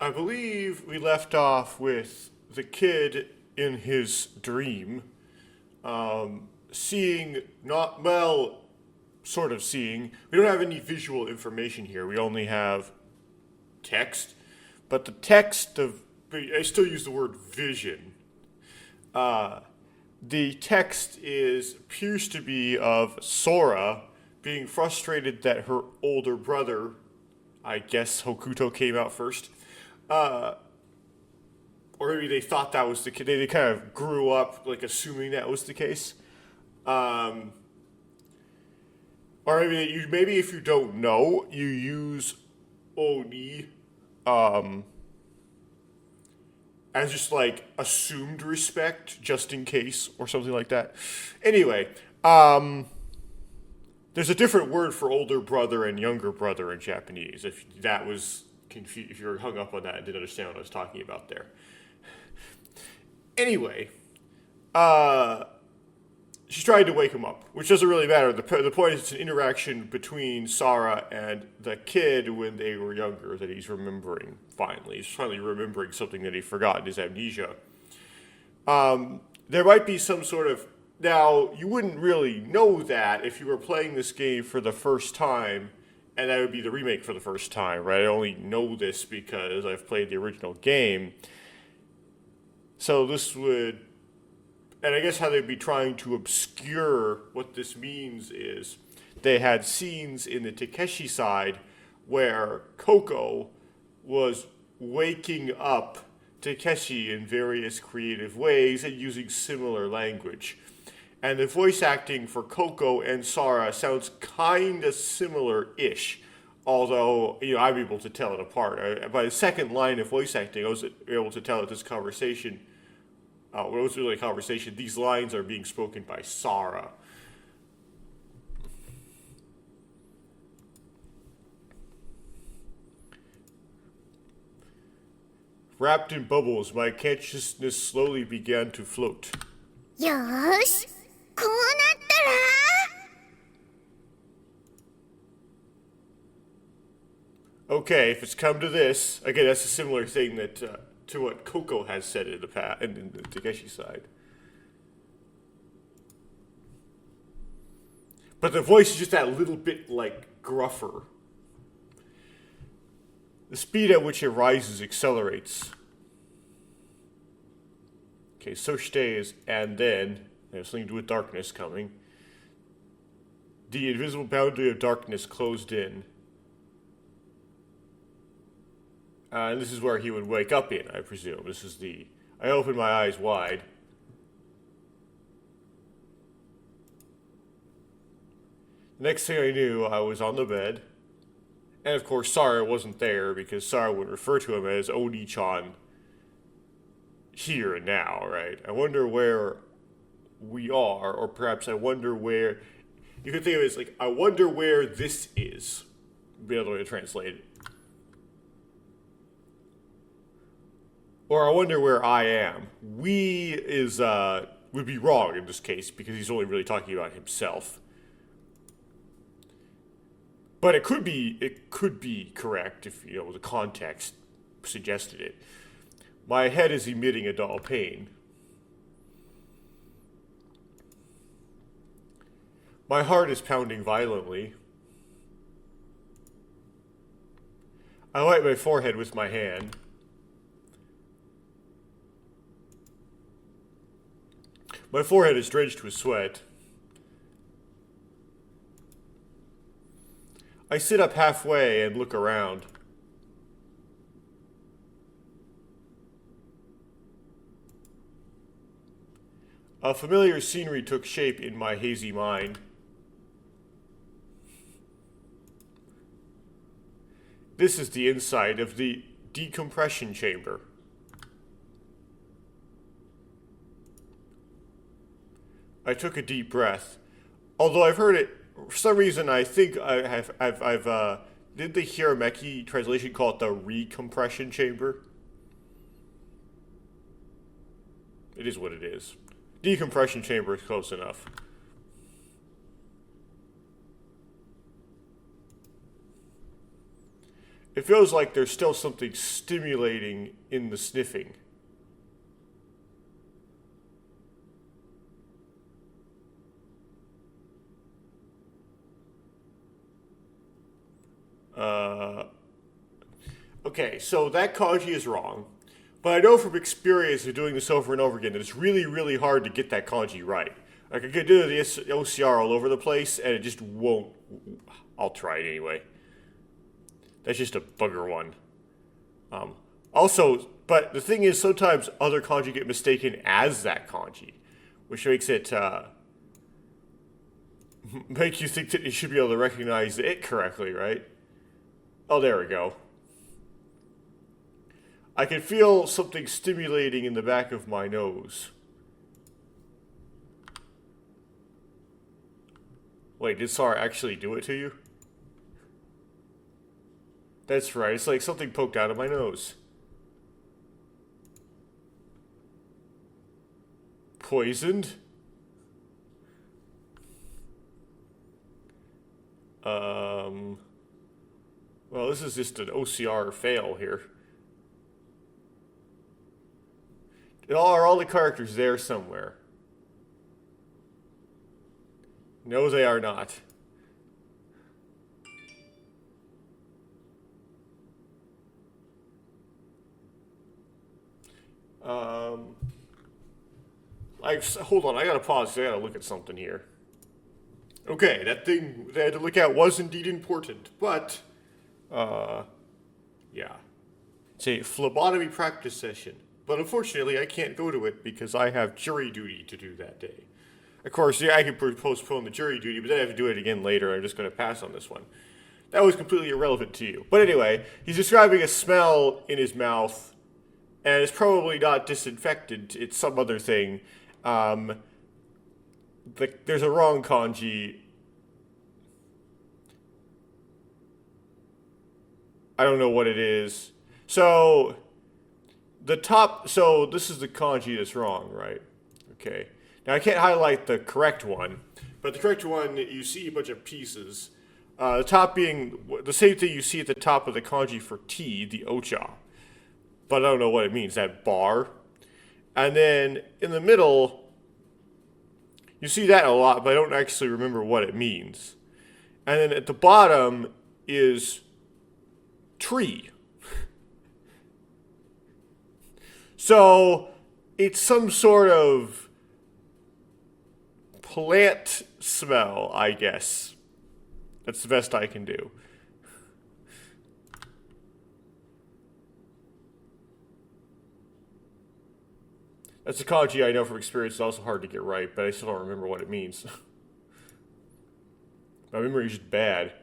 I believe we left off with the kid in his dream, seeing not well, sort of seeing. We don't have any visual information here. We only have text, but the text of I still use the word vision. The text appears to be of Sora being frustrated that her older brother, I guess Hokuto came out first, or maybe they thought that was the kid. They kind of grew up like assuming that was the case. Or maybe if you don't know, you use Oni as just like assumed respect, just in case, or something like that. Anyway, there's a different word for older brother and younger brother in Japanese. If that was confused, if you're hung up on that and didn't understand what I was talking about there. Anyway, she tried to wake him up, which doesn't really matter. The point is it's an interaction between Sarah and the kid when they were younger that he's remembering finally. He's finally remembering something that he forgot in his amnesia. There might be some sort of... Now, you wouldn't really know that if you were playing this game for the first time, and that would be the remake for the first time, right? I only know this because I've played the original game. So this would... And I guess how they'd be trying to obscure what this means is they had scenes in the Takeshi side where Coco was waking up Takeshi in various creative ways and using similar language. And the voice acting for Coco and Sara sounds kind of similar-ish, although I'm able to tell it apart. By the second line of voice acting, I was able to tell that this conversation... when it was really a conversation, these lines are being spoken by Sarah. Wrapped in bubbles, my consciousness slowly began to float. よーし、こうなったら Okay, if it's come to this, again, that's a similar thing that to what Coco has said in the past, in the Takeshi side. But the voice is just that little bit like gruffer. The speed at which it rises accelerates. Okay, so stays, and then there's something to do with darkness coming. The invisible boundary of darkness closed in. And this is where he would wake up in, I presume. This is the... I opened my eyes wide. The next thing I knew, I was on the bed. And of course, Sarah wasn't there because Sarah would refer to him as Oni-chan here and now, right? I wonder where we are, or perhaps I wonder where... You could think of it as like, I wonder where this is. Would be another way to translate it. Or I wonder where I am. We would be wrong in this case because he's only really talking about himself. But it could be correct if the context suggested it. My head is emitting a dull pain. My heart is pounding violently. I wipe my forehead with my hand. My forehead is drenched with sweat. I sit up halfway and look around. A familiar scenery took shape in my hazy mind. This is the inside of the decompression chamber. I took a deep breath. Although I've heard it, for some reason I think I've did the Hirameki translation call it the recompression chamber? It is what it is. Decompression chamber is close enough. It feels like there's still something stimulating in the sniffing. Okay, so that kanji is wrong. But I know from experience of doing this over and over again that it's really, really hard to get that kanji right. Like, I could do the OCR all over the place, and it just won't. I'll try it anyway. That's just a bugger one. Also, but the thing is, sometimes other kanji get mistaken as that kanji, which makes it, make you think that you should be able to recognize it correctly, right? Oh, there we go. I can feel something stimulating in the back of my nose. Wait, did Sar actually do it to you? That's right, it's like something poked out of my nose. Poisoned? Well, this is just an OCR fail here. Are all the characters there somewhere? No, they are not. Hold on, I gotta pause. I gotta look at something here. Okay, that thing that I had to look at was indeed important, but, yeah. It's a phlebotomy practice session. But unfortunately, I can't go to it because I have jury duty to do that day. Of course, yeah, I could postpone the jury duty, but then I have to do it again later. I'm just going to pass on this one. That was completely irrelevant to you. But anyway, he's describing a smell in his mouth, and it's probably not disinfectant. It's some other thing. There's a wrong kanji. I don't know what it is. So this is the kanji that's wrong, right? Okay. Now I can't highlight the correct one, but the correct one, you see a bunch of pieces. The top being the same thing you see at the top of the kanji for tea, the ocha. But I don't know what it means, that bar. And then in the middle, you see that a lot, but I don't actually remember what it means. And then at the bottom is tree. So it's some sort of plant smell, I guess. That's the best I can do. That's a kanji I know from experience. It's also hard to get right, but I still don't remember what it means. My memory is just bad.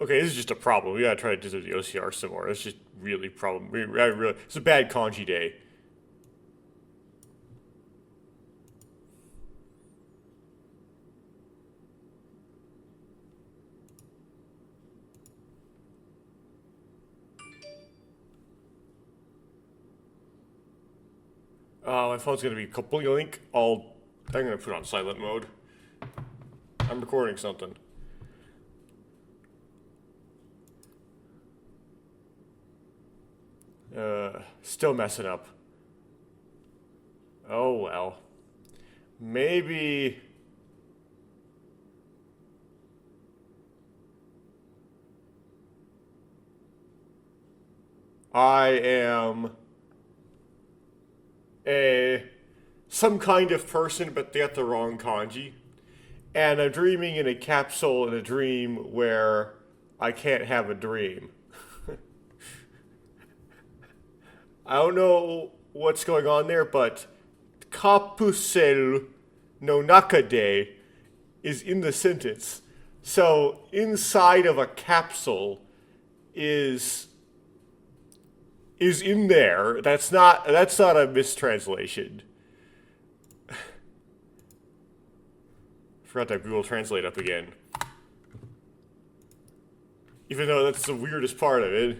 Okay, this is just a problem. We gotta try to do the OCR some more. It's just really problem. It's a bad kanji day. My phone's gonna be link. I'm gonna put it on silent mode. I'm recording something. Still messing up. Oh well. Maybe. I am some kind of person, but they got the wrong kanji. And I'm dreaming in a capsule in a dream where I can't have a dream. I don't know what's going on there, but kapusel no nakade is in the sentence. So inside of a capsule is in there. That's not a mistranslation. Forgot that Google Translate up again. Even though that's the weirdest part of it.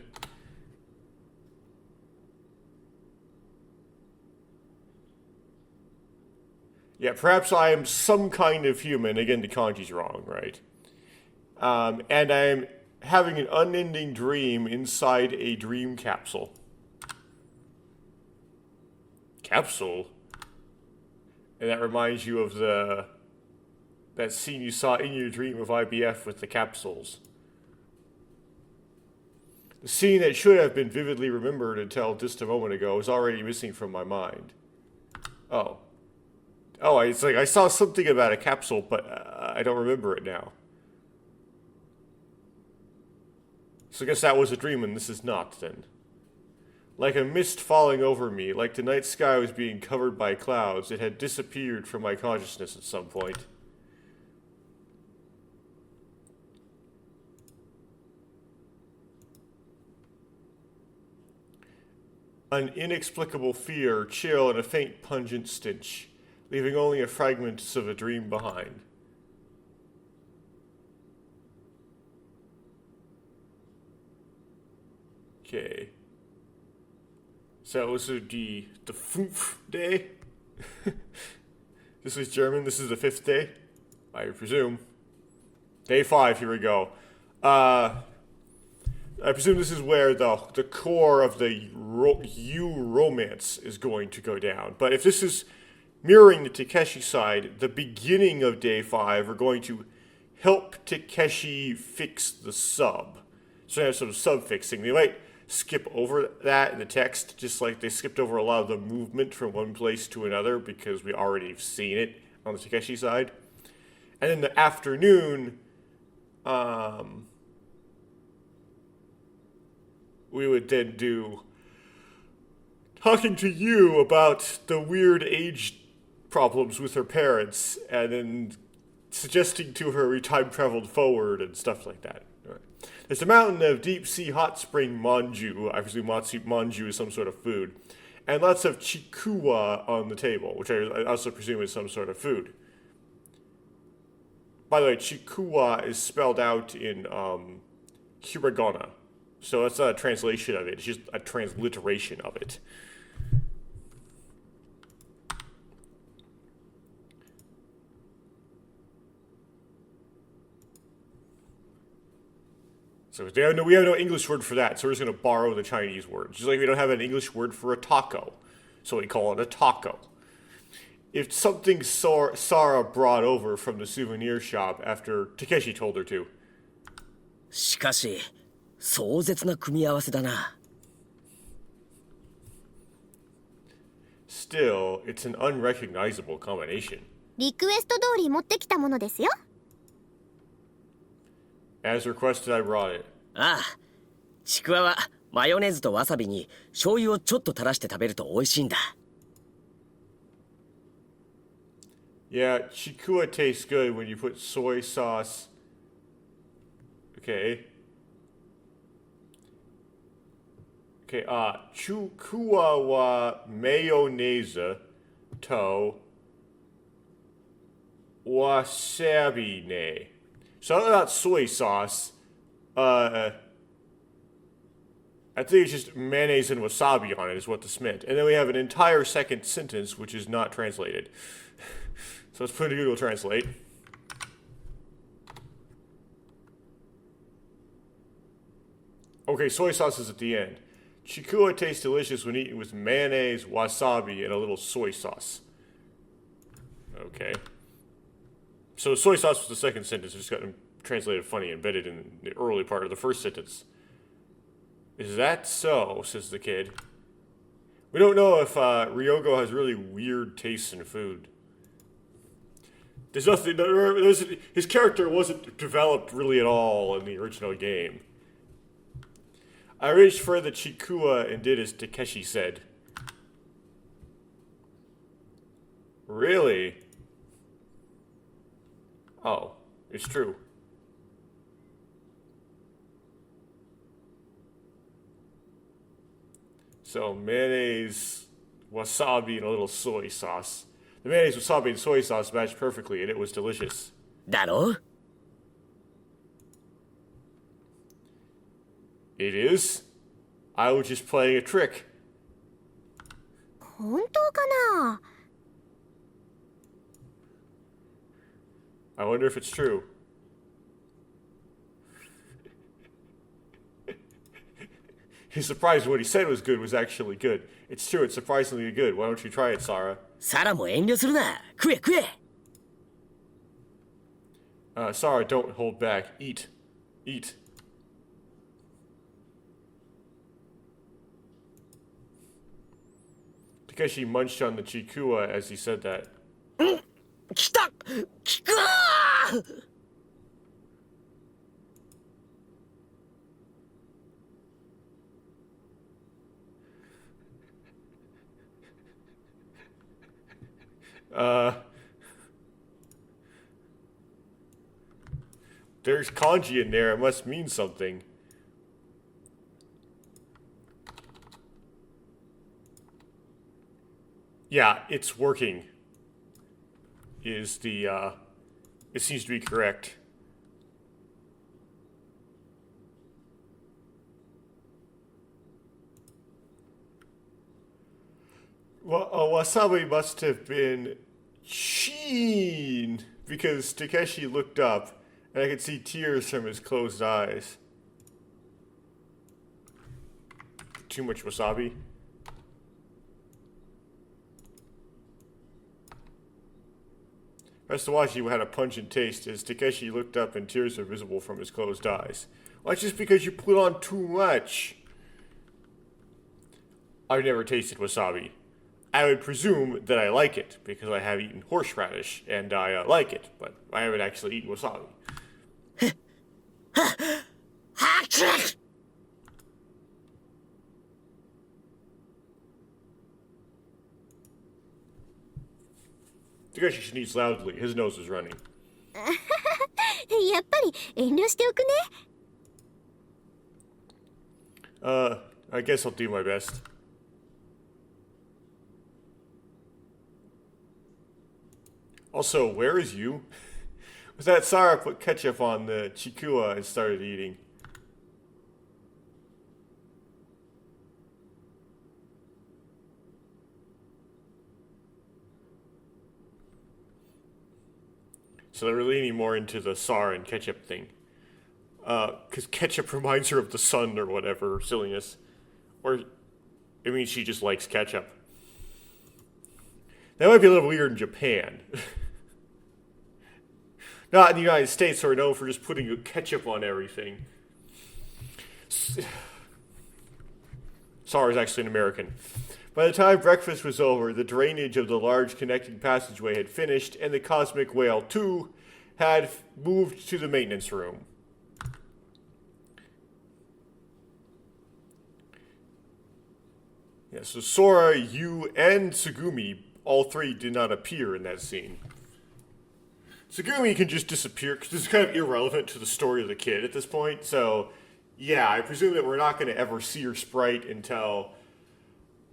Yeah, perhaps I am some kind of human. Again, the kanji's wrong, right? And I am having an unending dream inside a dream capsule. Capsule? And that reminds you of that scene you saw in your dream of IBF with the capsules. The scene that should have been vividly remembered until just a moment ago is already missing from my mind. Oh. Oh, it's like I saw something about a capsule, but I don't remember it now. So I guess that was a dream and this is not, then. Like a mist falling over me, like the night sky was being covered by clouds, it had disappeared from my consciousness at some point. An inexplicable fear, chill, and a faint pungent stench, leaving only a fragment of a dream behind. Okay. So this would be the 5th day. This was German. This is the 5th day, I presume. Day 5. Here we go. I presume this is where the core of the U romance is going to go down. But if this is mirroring the Takeshi side, the beginning of day 5 are going to help Takeshi fix the sub. So they have some sub fixing. They might skip over that in the text, just like they skipped over a lot of the movement from one place to another because we already have seen it on the Takeshi side. And in the afternoon, we would then do talking to you about the weird age problems with her parents, and then suggesting to her we time traveled forward and stuff like that. Right. There's a mountain of deep sea hot spring manju. I presume manju is some sort of food. And lots of chikuwa on the table, which I also presume is some sort of food. By the way, chikuwa is spelled out in hiragana. So that's not a translation of it, it's just a transliteration of it. So we have no English word for that, so we're just going to borrow the Chinese word. Just like we don't have an English word for a taco, so we call it a taco. If something Sarah brought over from the souvenir shop after Takeshi told her to. しかし、壮絶な組み合わせだな。Still, it's an unrecognizable combination. リクエスト通り持ってきたものですよ。As requested, I brought it. ああ、ちくわはマヨネーズとわさびに醤油をちょっと垂らして食べると美味しいんだ。Yeah, chikua tastes good when you put soy sauce. Okay. Okay, chukua wa mayonnaise to wasabi ne. So I don't know about soy sauce. I think it's just mayonnaise and wasabi on it is what this meant. And then we have an entire second sentence which is not translated. So let's put it in Google Translate. Okay, soy sauce is at the end. Chikua tastes delicious when eaten with mayonnaise, wasabi, and a little soy sauce. Okay. So the soy sauce was the second sentence. It just got translated funny, embedded in the early part of the first sentence. Is that so? Says the kid. We don't know if Ryogo has really weird tastes in food. There's nothing. His character wasn't developed really at all in the original game. I reached for the chikua and did as Takeshi said. Really? Oh, it's true. So mayonnaise, wasabi, and a little soy sauce. The mayonnaise, wasabi, and soy sauce matched perfectly, and it was delicious. だろ? It is. I was just playing a trick. 本当かな。I wonder if it's true. He's surprised what he said was good was actually good. It's true, it's surprisingly good. Why don't you try it, Sarah? サラも遠慮するな。食え食え。Sarah, don't hold back. Eat. Eat. Takeshi munched on the chikua as he said that. 来た来たThere's kanji in there. It must mean something. Yeah, it's working. Is the, it seems to be correct. Well, wasabi must have been sheen because Takeshi looked up and I could see tears from his closed eyes. Too much wasabi? Restawashi had a pungent taste as Takeshi looked up and tears were visible from his closed eyes. Well, that's just because you put on too much. I've never tasted wasabi. I would presume that I like it because I have eaten horseradish and I like it, but I haven't actually eaten wasabi. Takeshi sneezed loudly. His nose was running. やっぱり遠慮しておくね。I guess I'll do my best. Also, where is you? Was that Sarah put ketchup on the chikua and started eating? So they're leaning more into the Sarah and ketchup thing. Because ketchup reminds her of the sun or whatever, silliness. Or, I mean, she just likes ketchup. That might be a little weird in Japan. Not in the United States, where we're known for just putting ketchup on everything. Sarah's actually an American. By the time breakfast was over, the drainage of the large connecting passageway had finished, and the Cosmic Whale 2 had moved to the maintenance room. Yeah, so Sora, Yu, and Tsugumi, all three did not appear in that scene. Tsugumi can just disappear because it's kind of irrelevant to the story of the kid at this point. So, yeah, I presume that we're not going to ever see her sprite until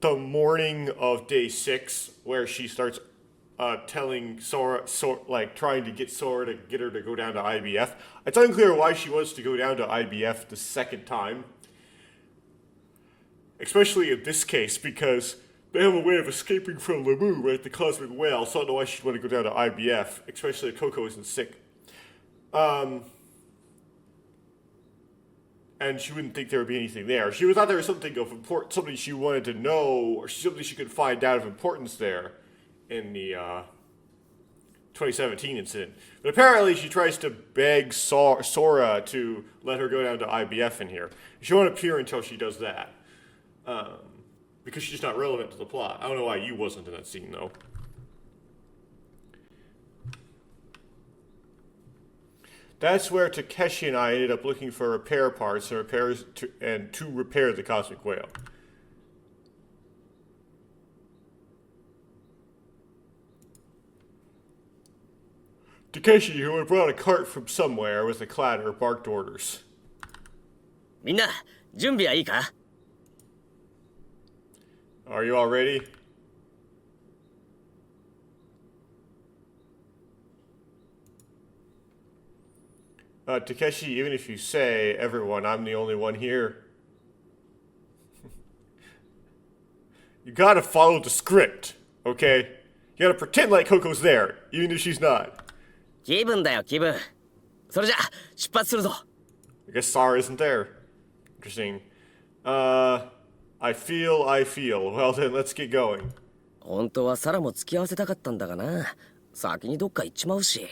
the morning of day 6, where she starts telling Sora, like trying to get Sora to get her to go down to IBF. It's unclear why she wants to go down to IBF the second time, especially in this case because they have a way of escaping from Lamu, right? The Cosmic Whale, so I don't know why she'd want to go down to IBF, especially if Coco isn't sick. And she wouldn't think there would be anything there. She thought there was something of importance, something she wanted to know, or something she could find out of importance there in the 2017 incident. But apparently she tries to beg Sora to let her go down to IBF in here. She won't appear until she does that. Because she's not relevant to the plot. I don't know why you wasn't in that scene, though. That's where Takeshi and I ended up looking for repair parts to repair the Cosmic Whale. Takeshi, who had brought a cart from somewhere with a clatter, barked orders. みんな、準備はいいか Are you all ready? Takeshi, even if you say, everyone, I'm the only one here. You gotta follow the script, okay? You gotta pretend like Coco's there, even if she's not. 気分だよ気分。それじゃ出発するぞ。 I guess Sar isn't there. Interesting. I feel. Well then, let's get going. 本当はサラも付き合わせたかったんだがな。先にどっか行っちまうし。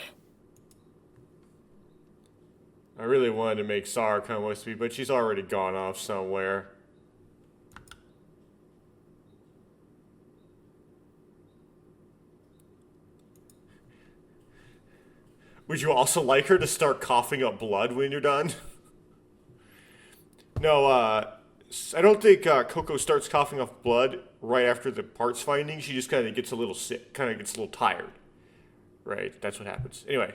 I really wanted to make Sar come with me, but she's already gone off somewhere. Would you also like her to start coughing up blood when you're done? No, I don't think Coco starts coughing up blood right after the parts finding. She just kind of gets a little sick, kind of gets a little tired. Right, that's what happens. Anyway,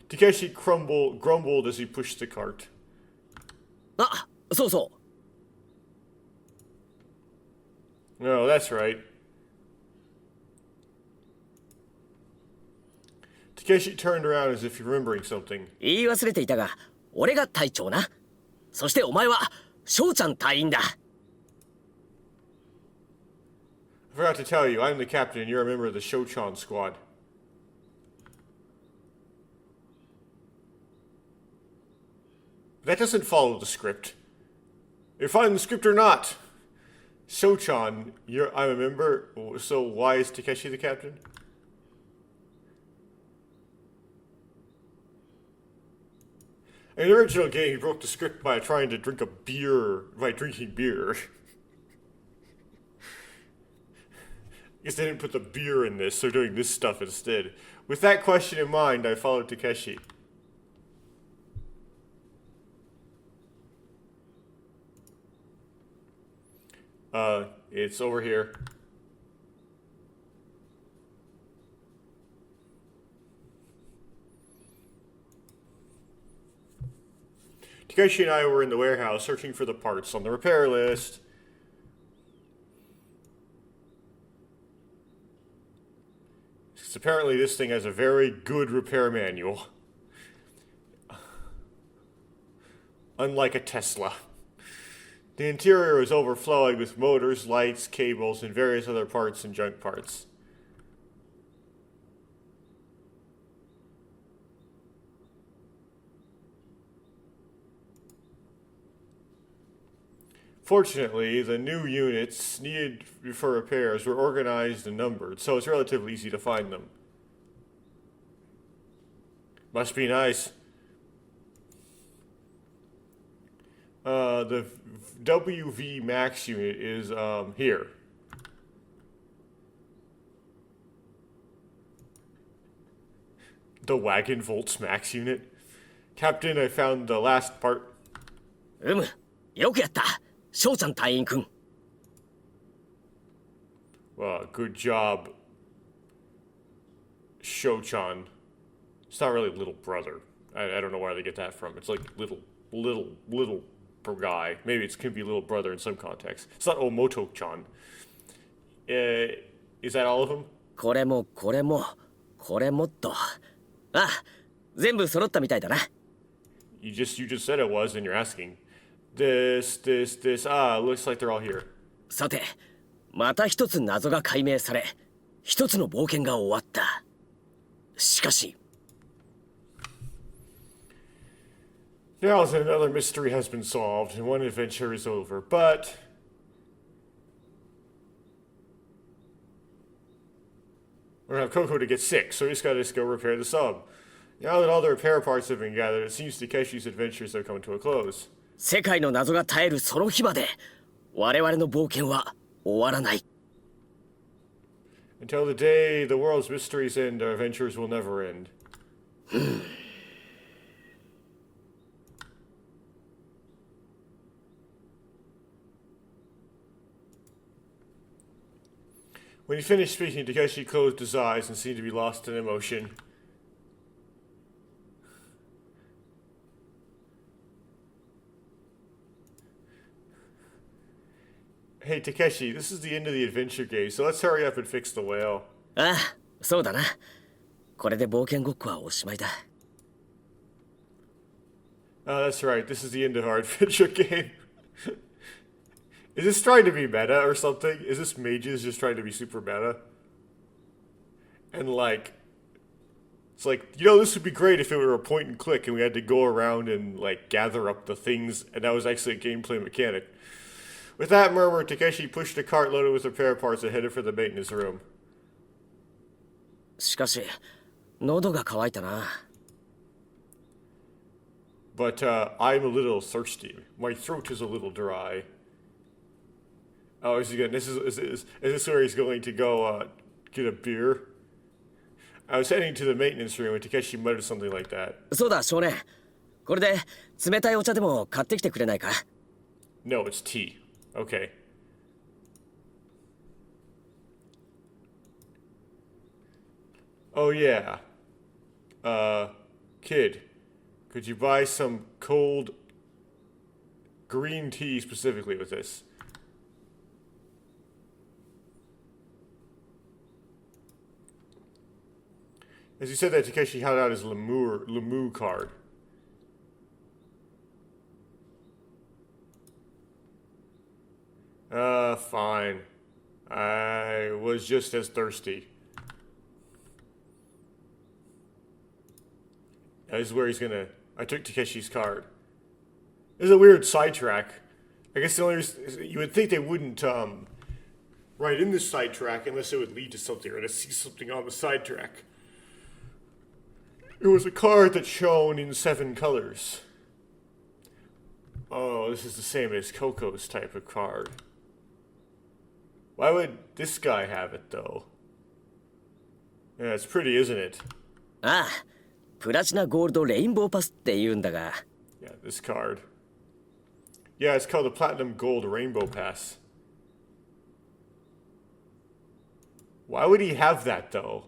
Takeshi grumbled as he pushed the cart. あ、そうそ No, that's right. Takeshi turned around as if remembering something. う。言い忘れていたが、俺が隊長な。そしてお前は翔ちゃん隊員だ。 I forgot to tell you, I'm the captain and you're a member of the Shochan squad. That doesn't follow the script. If I'm the script or not. Shochan, I'm a member, so why is Takeshi the captain? In the original game, he broke the script by trying to drink drinking beer. I guess they didn't put the beer in this, so they're doing this stuff instead. With that question in mind, I followed Takeshi. It's over here. Takeshi and I were in the warehouse searching for the parts on the repair list. Because apparently this thing has a very good repair manual. Unlike a Tesla. The interior is overflowing with motors, lights, cables, and various other parts and junk parts. Fortunately, the new units needed for repairs were organized and numbered, so it's relatively easy to find them. Must be nice. The WV Max unit is here. The Wagon Volts Max unit. Captain, I found the last part. よくやった。翔ちゃん隊員くん。 Good job, Shochan. It's not really little brother. I don't know where they get that from. It's like little guy. Maybe it could be little brother in some context. It's not Omoto-chan. Is that all of them? これもこれもこれもっと。あ、全部揃ったみたいだな。 You just said it was, and you're asking. This. Looks like they're all here. さて、また一つ謎が解明され、一つの冒険が終わった。しかし。 Now that another mystery has been solved and one adventure is over, but we're gonna have Coco to get sick, so we just gotta go repair the sub. Now that all the repair parts have been gathered, it seems Takeshi's adventures have come to a close. 世界の謎が絶えるその日まで、我々の冒険は終わらない。 Until the day the world's mysteries end, our adventures will never end. When he finished speaking, Takeshi closed his eyes and seemed to be lost in emotion. Hey Takeshi, this is the end of the adventure game, so let's hurry up and fix the whale. ああ、そうだな。これで冒険ごっこはおしまいだ。 Oh, that's right. This is the end of our adventure game. Is this trying to be meta or something? Is this mages just trying to be super meta? And like, It's like, this would be great if it were a point and click and we had to go around and, like, gather up the things, and that was actually a gameplay mechanic. With that murmur, Takeshi pushed a cart loaded with repair parts and headed for the maintenance room. しかし、喉が渇いたな。But I'm a little thirsty. My throat is a little dry. Oh, is this where he's going to go get a beer? I was heading to the maintenance room and Takeshi muttered something like that. そうだ、少年。これで冷たいお茶でも買ってきてくれないか？ No, it's tea. Okay. Oh yeah. Kid, could you buy some cold green tea specifically with this? As he said that, Takeshi held out his Lemu card. Fine. I was just as thirsty. This is where he's gonna... I took Takeshi's card. This is a weird sidetrack. I guess the only reason... You would think they wouldn't, write in this sidetrack unless it would lead to something, or to see something on the sidetrack. It was a card that's shown in 7 colors. Oh, this is the same as Coco's type of card. Why would this guy have it, though? Yeah, it's pretty, isn't it? ああ、プラチナゴールドレインボーパスって言うんだが。Yeah, this card. Yeah, it's called the Platinum Gold Rainbow Pass. Why would he have that, though?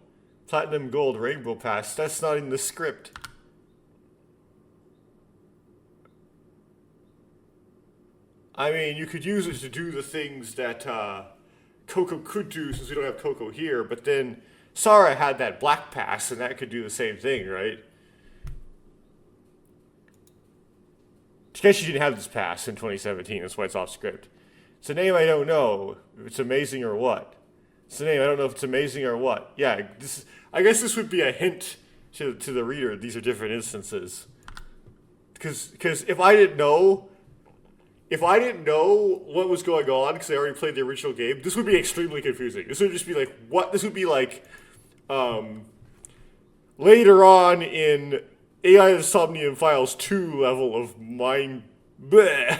Platinum Gold Rainbow Pass, that's not in the script. I mean, you could use it to do the things that Coco could do since we don't have Coco here, but then Sara had that black pass and that could do the same thing, right? Takeshi didn't have this pass in 2017, that's why it's off script. It's a name I don't know if it's amazing or what. It's a name I don't know if it's amazing or what. Yeah, I guess this would be a hint to the reader. These are different instances. Because if I didn't know what was going on, because I already played the original game, this would be extremely confusing. This would just be like, what? This would be like, later on in AI Files 2 level of mind, bleh,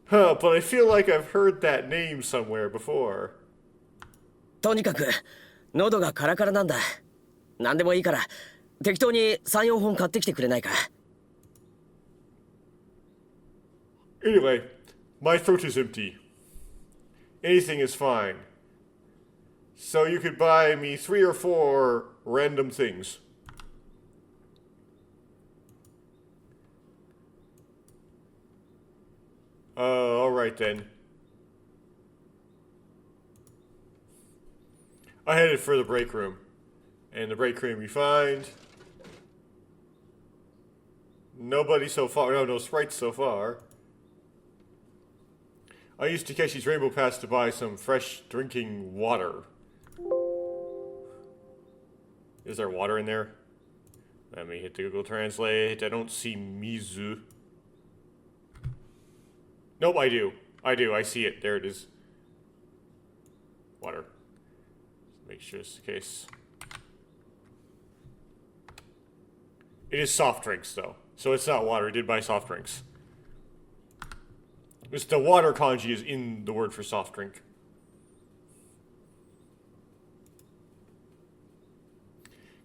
Huh, but I feel like I've heard that name somewhere before. とにかく、喉がカラカラなんだ。何でもいいから、適当に3、4本買ってきてくれないか？ Anyway, my throat is empty. Anything is fine. So you could buy me 3 or 4 random things. Alright then. I headed for the break room. And the break room we find... Nobody so far. No sprites so far. I used Takeshi's Rainbow Pass to buy some fresh drinking water. Is there water in there? Let me hit the Google Translate. I don't see Mizu. Nope, I do. I see it. There it is. Water. Make sure it's the case. It is soft drinks, though. So it's not water. I did buy soft drinks. It's the water kanji is in the word for soft drink.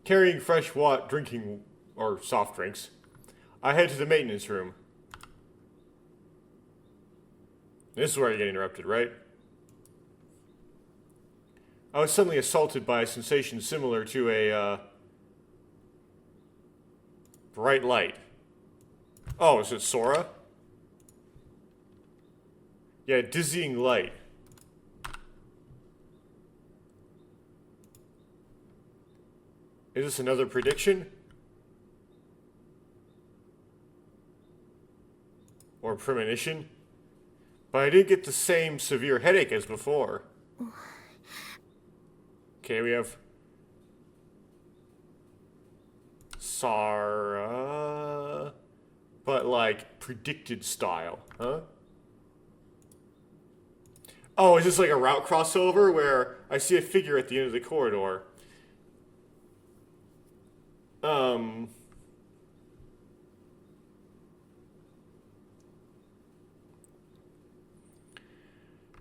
Carrying fresh drinking or soft drinks, I head to the maintenance room. This is where I get interrupted, right? I was suddenly assaulted by a sensation similar to a bright light. Oh, is it Sora? Yeah, dizzying light. Is this another prediction? Or premonition? But I didn't get the same severe headache as before. Okay, we have Sarah, but like predicted style, huh? Oh, is this like a route crossover where I see a figure at the end of the corridor? Um,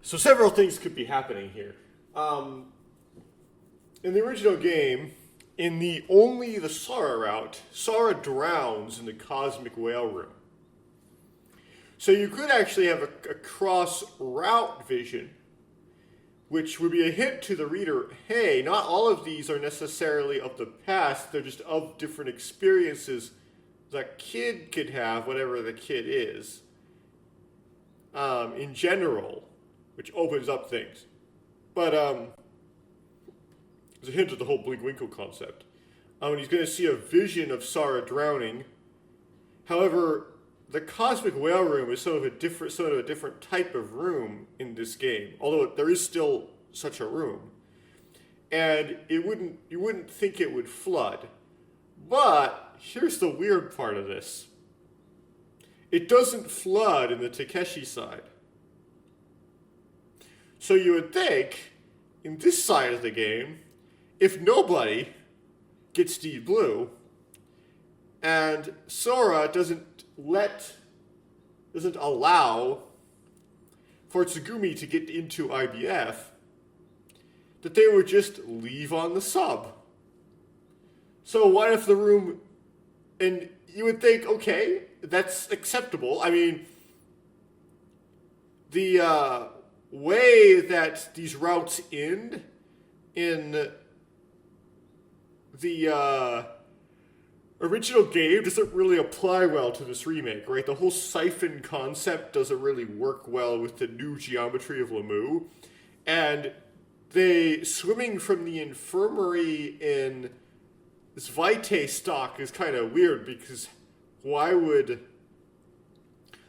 so several things could be happening here. In the original game, in the Sara route, Sara drowns in the cosmic whale room. So you could actually have a cross route vision, which would be a hint to the reader, hey, not all of these are necessarily of the past, they're just of different experiences that kid could have, whatever the kid is, in general, which opens up things. But there's a hint of the whole Blinkwinkle concept. And he's going to see a vision of Sara drowning. However, the cosmic whale room is sort of a different type of room in this game, although there is still such a room. And you wouldn't think it would flood. But here's the weird part of this. It doesn't flood in the Takeshi side. So you would think, in this side of the game, if nobody gets Deep Blue, and Sora doesn't allow for Tsugumi to get into IBF, that they would just leave on the sub. So what if the room, and you would think, okay, that's acceptable. I mean, the way that these routes end in the original game doesn't really apply well to this remake, right? The whole siphon concept doesn't really work well with the new geometry of Lemu. And they swimming from the infirmary in this Vitae stock is kind of weird, because why would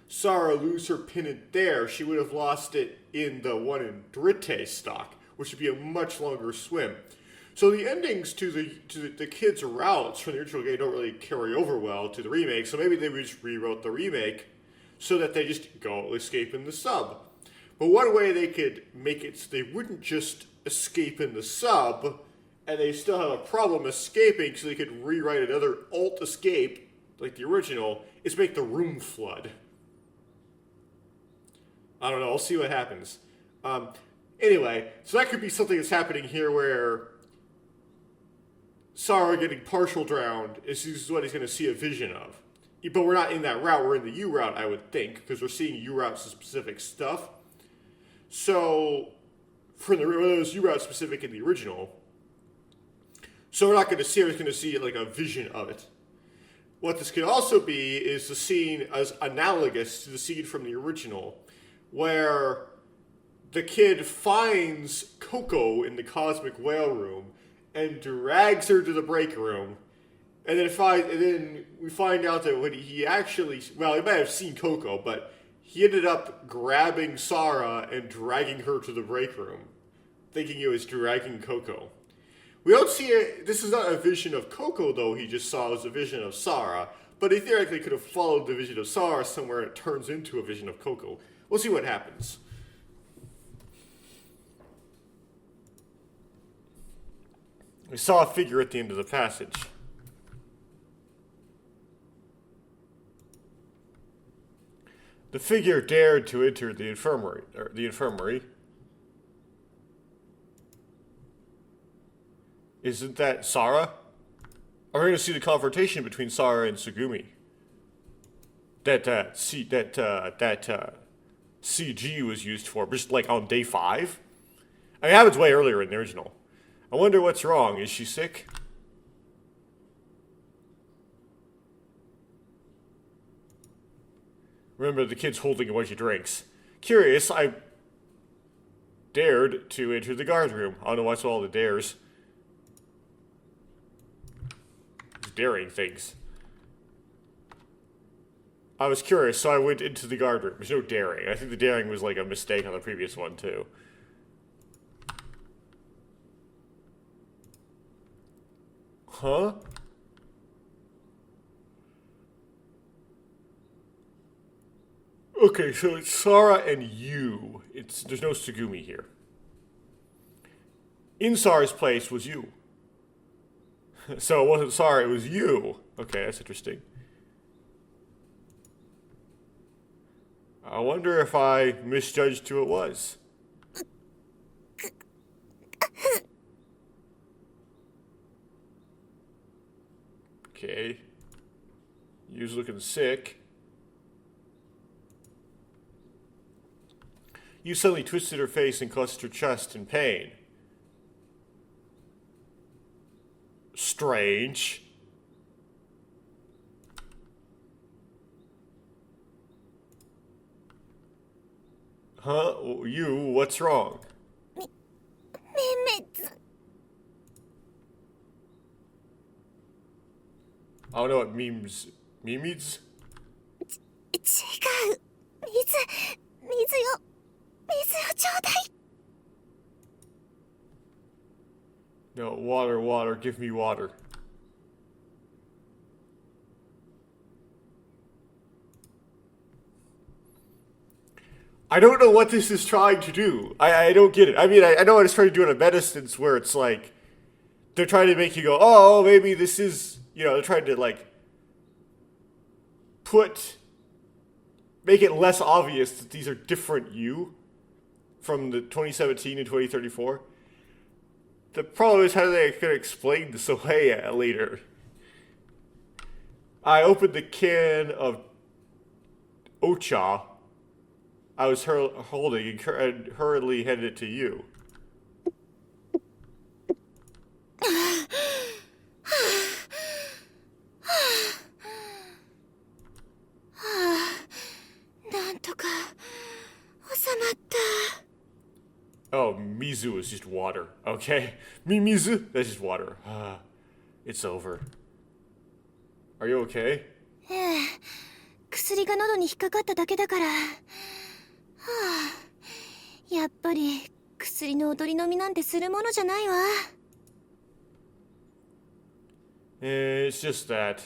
Sara lose her pennant there? She would have lost it in the one in Drite stock, which would be a much longer swim. So the endings to the kids' routes from the original game don't really carry over well to the remake, so maybe they just rewrote the remake so that they just go escape in the sub. But one way they could make it so they wouldn't just escape in the sub, and they still have a problem escaping, so they could rewrite another alt escape, like the original, is make the room flood. I don't know, I'll see what happens. Anyway, so that could be something that's happening here where Sara getting partial drowned is what he's going to see a vision of. But we're not in that route, we're in the U route, I would think, because we're seeing U route specific stuff. So, for the those U route specific in the original, so we're not going to see it, we're going to see like a vision of it. What this could also be is the scene as analogous to the scene from the original, where the kid finds Coco in the cosmic whale room and drags her to the break room, and then we find out that when he actually, well, he might have seen Coco, but he ended up grabbing Sara and dragging her to the break room, thinking it was dragging Coco. We don't see it. This is not a vision of Coco, though. He just saw it was a vision of Sara, but he theoretically could have followed the vision of Sara somewhere, and it turns into a vision of Coco. We'll see what happens. We saw a figure at the end of the passage. The figure dared to enter the infirmary. Isn't that Sara? Are we going to see the confrontation between Sara and Tsugumi? That CG was used for, just like on day 5? I mean, it happens way earlier in the original. I wonder what's wrong. Is she sick? Remember, the kid's holding a bunch of drinks. Curious, I dared to enter the guard room. I don't know what's all the dares. Just daring things. I was curious, so I went into the guard room. There's no daring. I think the daring was like a mistake on the previous one, too. Huh? Okay, so it's Sara and you. There's no Tsugumi here. In Sara's place was you. So it wasn't Sara, it was you. Okay, that's interesting. I wonder if I misjudged who it was. Okay. You's looking sick. You suddenly twisted her face and clutched her chest in pain. Strange. Huh? You, what's wrong? メメツ I don't know what memes. Memes? 違う水よちょうだい No, water, give me water. I don't know what this is trying to do. I don't get it. I mean, I know what it's trying to do in a medicine where it's like, they're trying to make you go, oh, maybe this is, they're trying to like, make it less obvious that these are different you from the 2017 and 2034. The problem is, how are they going to explain this away later? I opened the can of Ocha I was holding and hurriedly handed it to you. なんとか収まった Oh, Mizu is just water, okay? Mizu? That's just water. It's over. Are you okay? ええ薬が喉に引っかかっただけだからはあやっぱり薬の踊り飲みなんてするものじゃないわ It's just that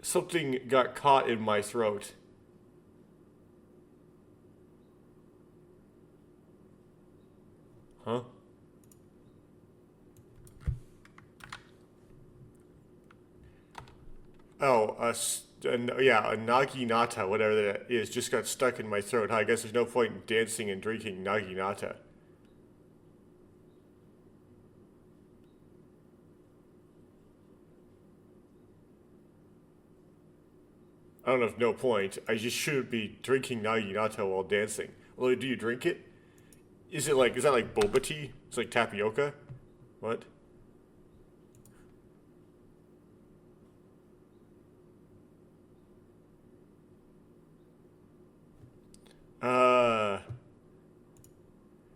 something got caught in my throat. Huh? Oh, yeah, a naginata, whatever that is, just got stuck in my throat. I guess there's no point in dancing and drinking naginata. I don't know if no point. I just shouldn't be drinking naginata while dancing. Although, do you drink it? Is that like boba tea? It's like tapioca? What?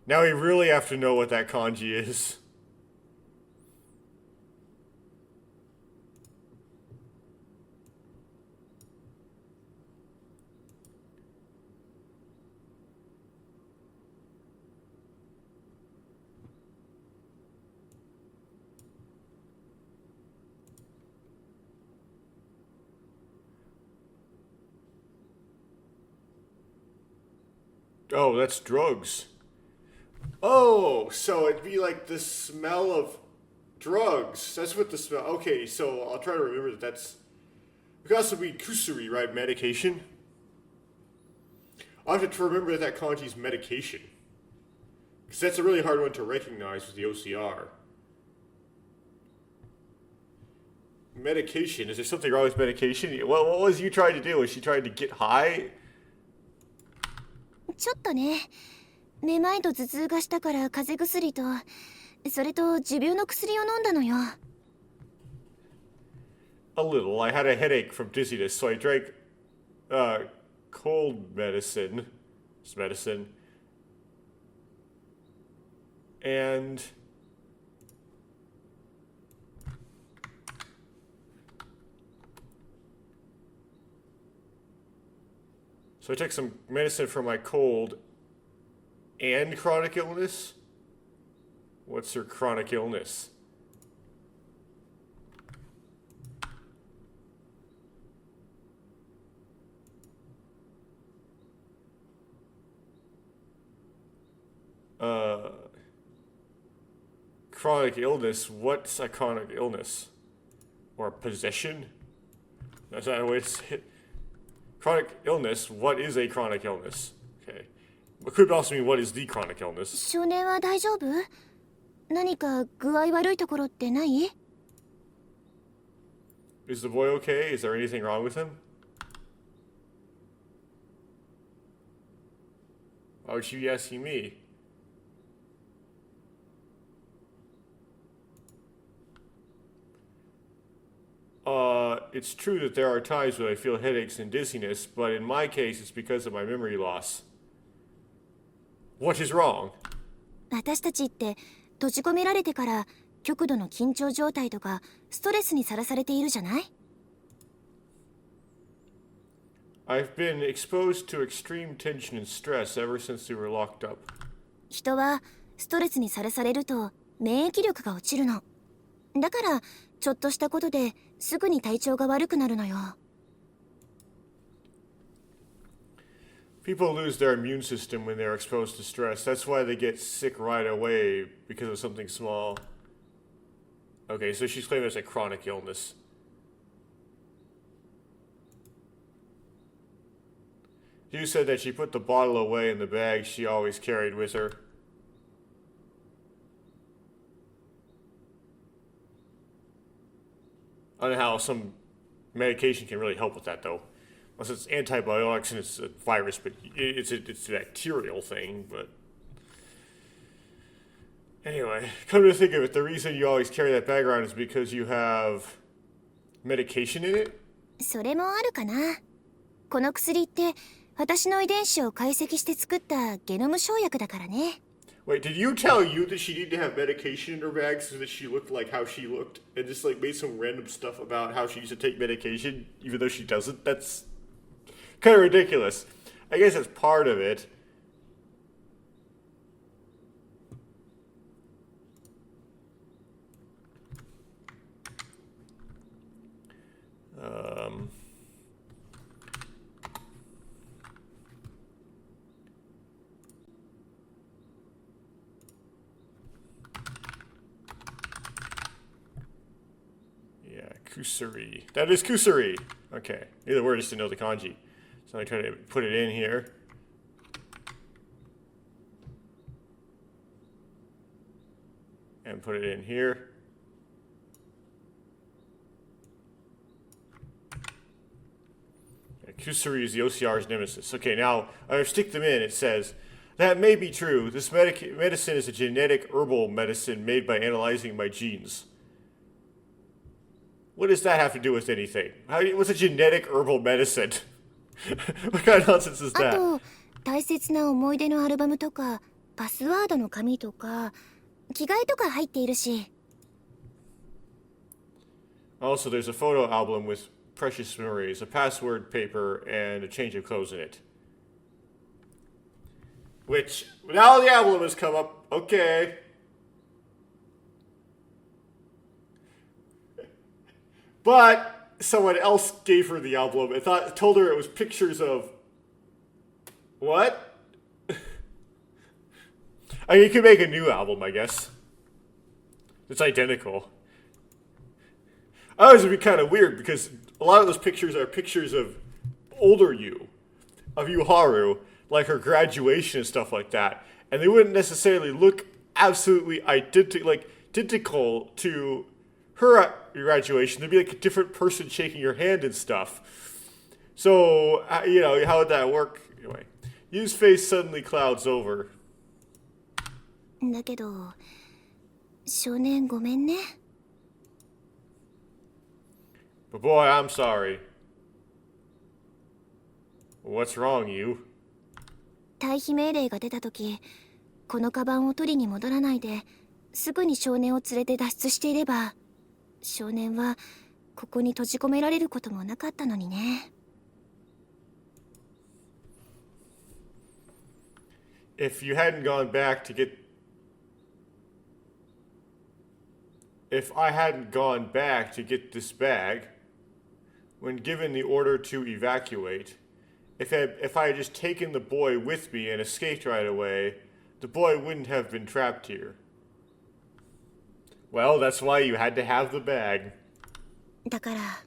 Now we really have to know what that kanji is. Oh, that's drugs. Oh, so it'd be like the smell of drugs. That's what the smell. Okay, so I'll try to remember that that's. It could also be kusuri, right? Medication. I'll have to remember that kanji's medication. Because that's a really hard one to recognize with the OCR. Medication. Is there something wrong with medication? Well, what was you trying to do? Was she trying to get high? ちょっとねめまいと頭痛がしたから風邪薬とそれと持病の薬を飲んだのよ A little. I had a headache from dizziness, so I drank cold medicine. It's medicine. And so I took some medicine for my cold and chronic illness. What's your chronic illness? chronic illness. What's a chronic illness? Or possession? That's not a way to say it. Chronic illness. What is a chronic illness? Okay. It could also mean what is the chronic illness. 少年は大丈夫？何か具合悪いところってない？ Is the boy okay? Is there anything wrong with him? Why would she be asking me? It's true that there are times when I feel headaches and dizziness, but in my case, it's because of my memory loss. What is wrong? 私たちって閉じ込められてから極度の緊張状態とかストレスにさらされているじゃない？ I've been exposed to extreme tension and stress ever since we were locked up. 人はストレスにさらされると免疫力が落ちるの。だからちょっとしたことですぐに体調が悪くなるのよ。People lose their immune system when they're exposed to stress. That's why they get sick right away because of something small. Okay, so she's claiming it's a chronic illness. You said that she put the bottle away in the bag she always carried with her. I don't know how some medication can really help with that, though. Unless it's antibiotics and it's a virus, but it's a bacterial thing, but... Anyway, come to think of it, the reason you always carry that bag around is because you have medication in it? それもあるかな。この薬って私の遺伝子を解析して作ったゲノム生薬だからね。Wait, did you tell you that she needed to have medication in her bag so that she looked like how she looked? And just like made some random stuff about how she used to take medication, even though she doesn't? That's kind of ridiculous. I guess that's part of it. Yeah, kusuri. That is kusuri. Okay. Either word just to know the kanji. So I try to put it in here. And put it in here. Yeah, kusuri is the OCR's nemesis. Okay, now I stick them in. It says, that may be true. This medicine is a genetic herbal medicine made by analyzing my genes. What does that have to do with anything? What's a genetic herbal medicine? What kind of nonsense is あ that? と大切な思い出のアルバムとかパスワードの紙とか着替えとか入っているし。 Also, there's a photo album with precious memories, a password paper, and a change of clothes in it. Which, now the album has come up. Okay. But someone else gave her the album and told her it was pictures of... What? I mean, you could make a new album, I guess. It's identical. I always would be kind of weird because a lot of those pictures are pictures of older you, of Yuharu, like her graduation and stuff like that. And they wouldn't necessarily look absolutely identical to her graduation. There'd be like a different person shaking your hand and stuff. So, how would that work? Anyway, Yu's face suddenly clouds over. だけど少年ごめんね。 But boy, I'm sorry. What's wrong, you? 退避命令が出た時このカバンを取りに戻らないですぐに少年を連れて脱出していれば少年はここに閉じ込められることもなかったのにね。 If you hadn't gone back to get... If I hadn't gone back to get this bag, when given the order to evacuate, if I had just taken the boy with me and escaped right away, the boy wouldn't have been trapped here. Well, that's why you had to have the bag. だから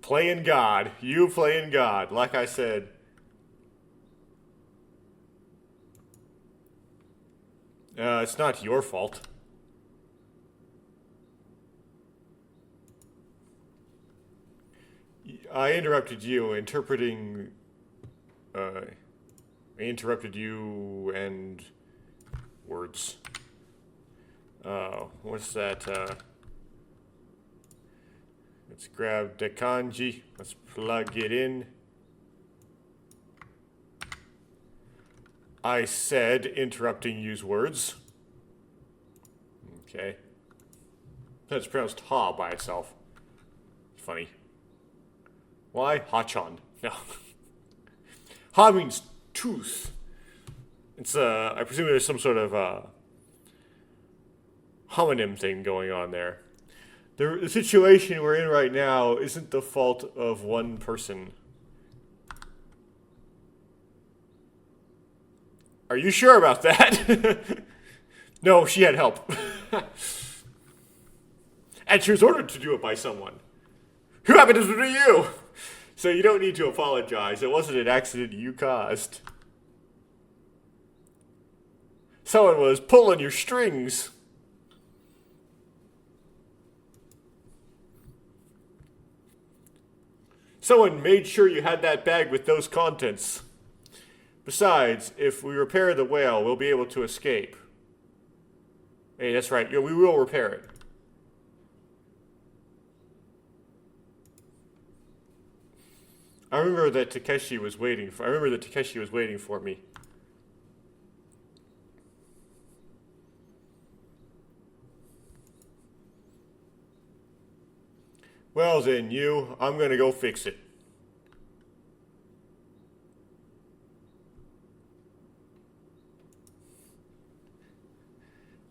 Playing God. You playing God. Like I said. It's not your fault. I interrupted you interpreting... I interrupted you and... words. What's that? Let's grab the kanji. Let's plug it in. I said interrupting use words. Okay. That's pronounced ha by itself. Funny. Why? Hachan. No. Ha means tooth. It's I presume there's some sort of homonym thing going on there. The situation we're in right now isn't the fault of one person. Are you sure about that? No, she had help. And she was ordered to do it by someone. Who happened to be you? So you don't need to apologize. It wasn't an accident you caused. Someone was pulling your strings. Someone made sure you had that bag with those contents. Besides, if we repair the whale, we'll be able to escape. Hey, that's right. Yeah, we will repair it. I remember that Takeshi was waiting for me. Well then, I'm gonna go fix it.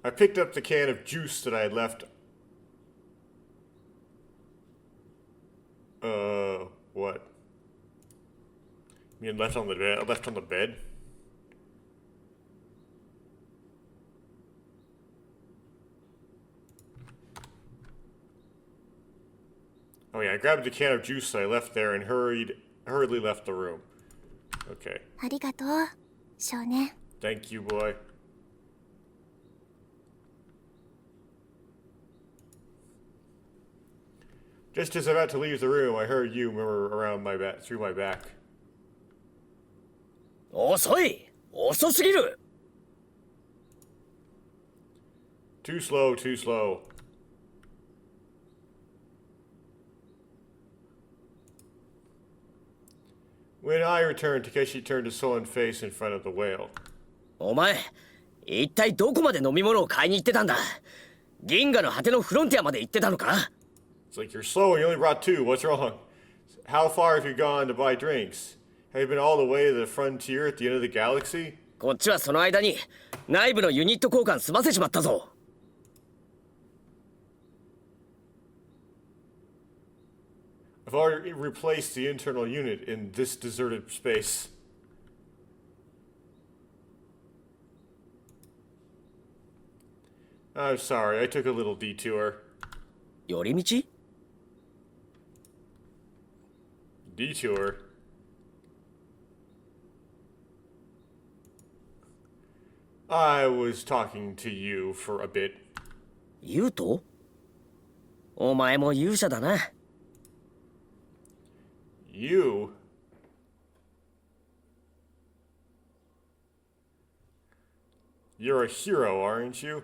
I picked up the can of juice that I had left. What? You mean left on the bed? Left on the bed? Oh yeah, I grabbed the can of juice that I left there and hurriedly left the room. Okay. ありがとう少年 Thank you, boy. Just as I'm about to leave the room, I heard you murmur around my back, through my back. 遅い遅すぎる Too slow, too slow. When I returned, Takeshi turned a sullen face in front of the whale. お前一体どこまで飲み物を買いに行ってたんだ銀河の果てのフロンティアまで行ってたのか It's like you're slow and you only brought two. What's wrong? How far have you gone to buy drinks? Have you been all the way to the frontier at the end of the galaxy? こっちはその間に内部のユニット交換済ませちまったぞ I've already replaced the internal unit in this deserted space. I'm sorry, I took a little detour. 寄り道 Detour? I was talking to you for a bit. ユウトお前も勇者だな You? You're a hero, aren't you?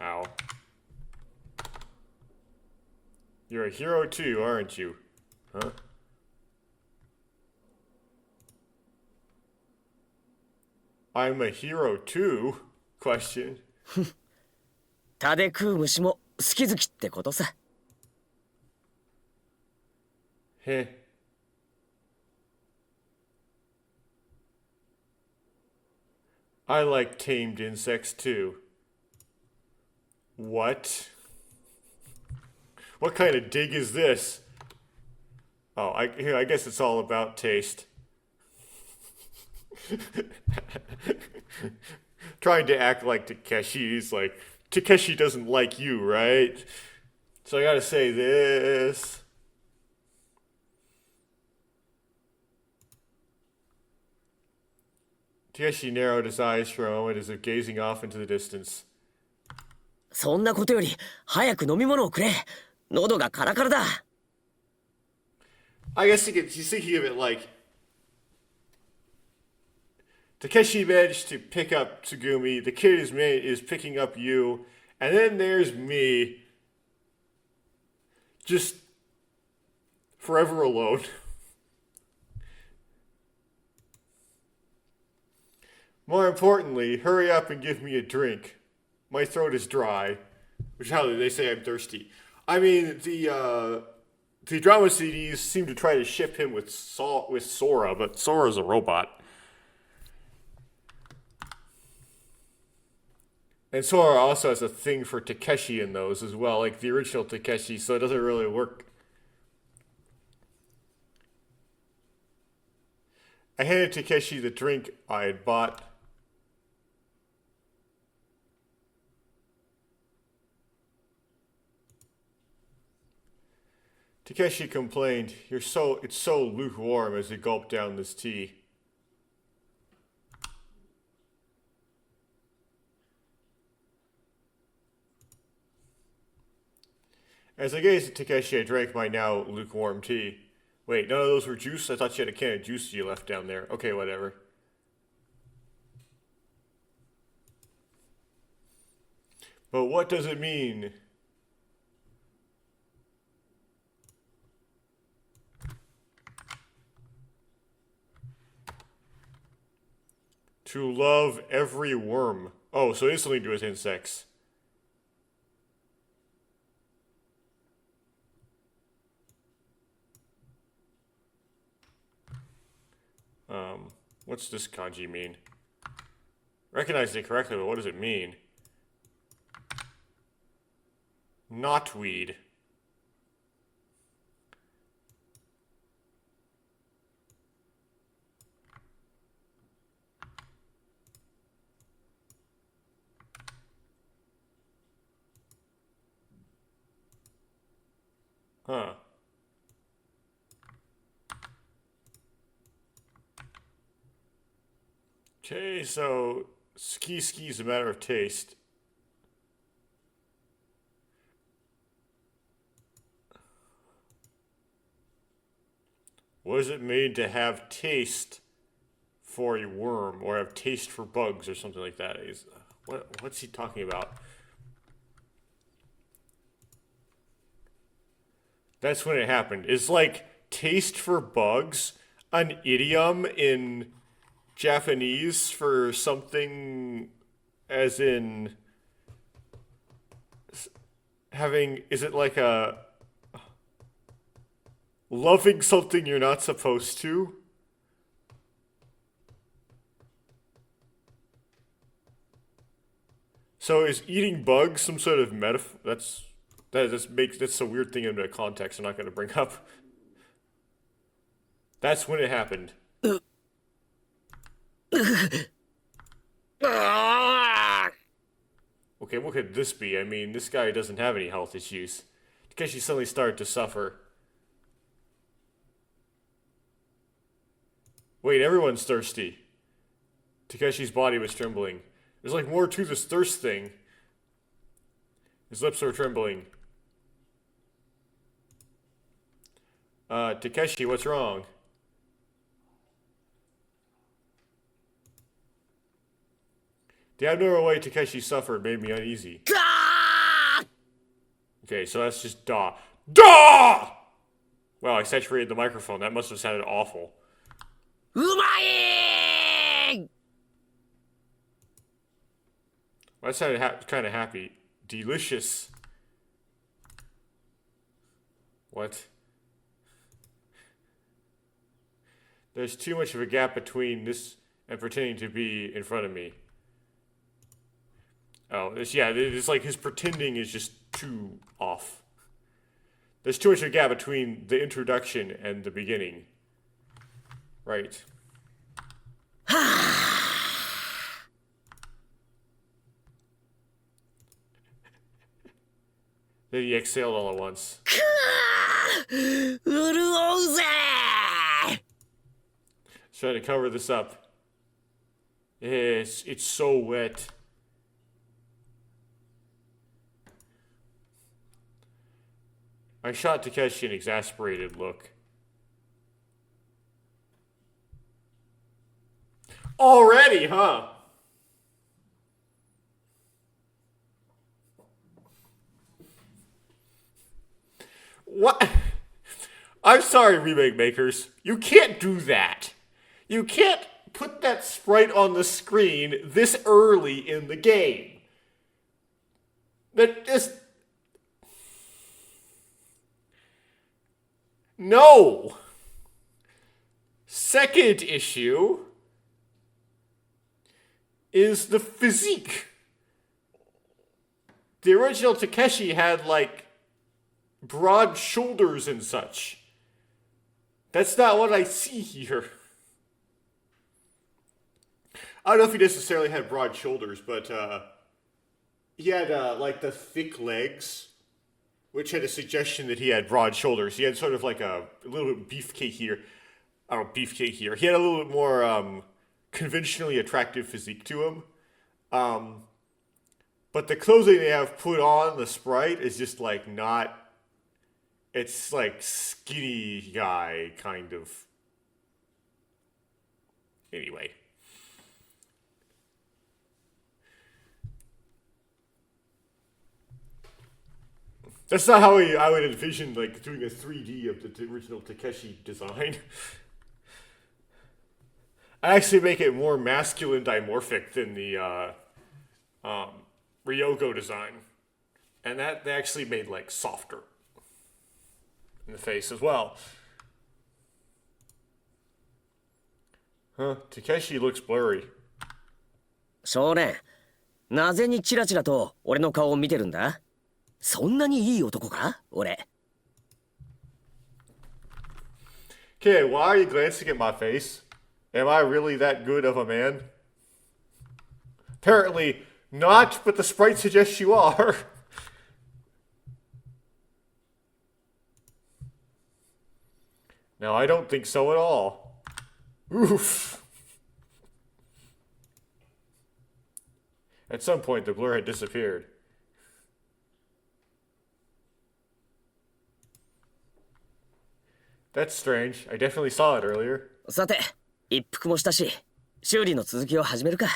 Ow. You're a hero too, aren't you? Huh? I'm a hero too? Question. タで食う虫も好き好きってことさ Heh. I like tamed insects too. What? What kind of dig is this? Oh, I guess it's all about taste. trying to act like Takeshi. He's like, Takeshi doesn't like you, right? So I gotta say this. Takeshi narrowed his eyes for a moment as if gazing off into the distance. そんなことより早く飲み物をくれ。喉がカラカラだ。I guess he's thinking of it like Takeshi managed to pick up Tsugumi, the kid is picking up you, and then there's me, just forever alone. More importantly, hurry up and give me a drink. My throat is dry, which is how they say I'm thirsty. I mean, the drama CDs seem to try to ship him with Sora, but Sora's a robot. And Sora also has a thing for Takeshi in those as well, like the original Takeshi, so it doesn't really work. I handed Takeshi the drink I had bought. Takeshi complained, it's so lukewarm as he gulped down this tea. As I gazed at Takeshi, I drank my now lukewarm tea. Wait, none of those were juice? I thought you had a can of juice you left down there. Okay, whatever. But what does it mean? To love every worm. Oh, so it is something to do with insects. What's this kanji mean? Recognized it correctly, but what does it mean? Knotweed. Huh. Okay, so ski is a matter of taste. What does it mean to have taste for a worm or have taste for bugs or something like that? What's he talking about? That's when it happened. Is like taste for bugs an idiom in Japanese for something as in having, is it like a loving something you're not supposed to? So is eating bugs some sort of metaphor? That's a weird thing in the context I'm not going to bring up. That's when it happened. Okay, what could this be? I mean, this guy doesn't have any health issues. Takeshi suddenly started to suffer. Wait, everyone's thirsty. Takeshi's body was trembling. There's like more to this thirst thing. His lips were trembling. Takeshi, what's wrong? The abnormal way Takeshi suffered made me uneasy. Okay, so that's just da. Da! Wow, I saturated the microphone. That must have sounded awful. Umae! That sounded kind of happy. Delicious. What? There's too much of a gap between this and pretending to be in front of me. Oh, it's like his pretending is just too off. There's too much of a gap between the introduction and the beginning. Right. Then he exhaled all at once. 潤うぜ Try to cover this up. It's so wet. I shot Takeshi an exasperated look. Already, huh? What? I'm sorry, remake makers. You can't do that. You can't put that sprite on the screen this early in the game. That just... No! Second issue is the physique. The original Takeshi had, like, broad shoulders and such. That's not what I see here. I don't know if he necessarily had broad shoulders, but he had, like, the thick legs, which had a suggestion that he had broad shoulders. He had sort of like a little bit beefcake here. I don't know, beefcake here. He had a little bit more conventionally attractive physique to him. But the clothing they have put on the sprite is just like not... It's like skinny guy kind of... Anyway. That's not how I would envision like doing a 3D of the original Takeshi design. I actually make it more masculine dimorphic than the Ryogo design. And that they actually made like softer in the face as well. Huh, Takeshi looks blurry. 少年、なぜにチラチラと俺の顔を見てるんだそんなにいい男か俺。Okay, why are you glancing at my face? Am I really that good of a man? Apparently not, but the sprite suggests you are. No, I don't think so at all. Oof. At some point, the blur had disappeared. That's strange. I definitely saw it earlier. さて、一服もしたし、修理の続きを始めるか。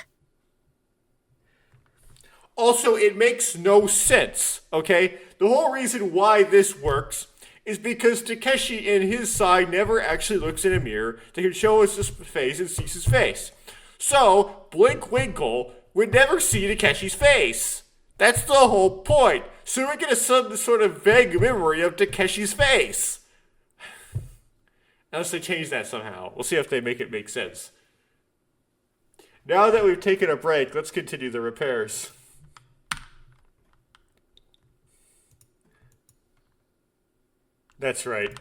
Also, it makes no sense, okay? The whole reason why this works is because Takeshi in his side never actually looks in a mirror that can show us his face and sees his face. So, Blinkwinkle would never see Takeshi's face. That's the whole point. So we get some sort of vague memory of Takeshi's face. Unless they change that somehow. We'll see if they make it make sense. Now that we've taken a break, let's continue the repairs. That's right.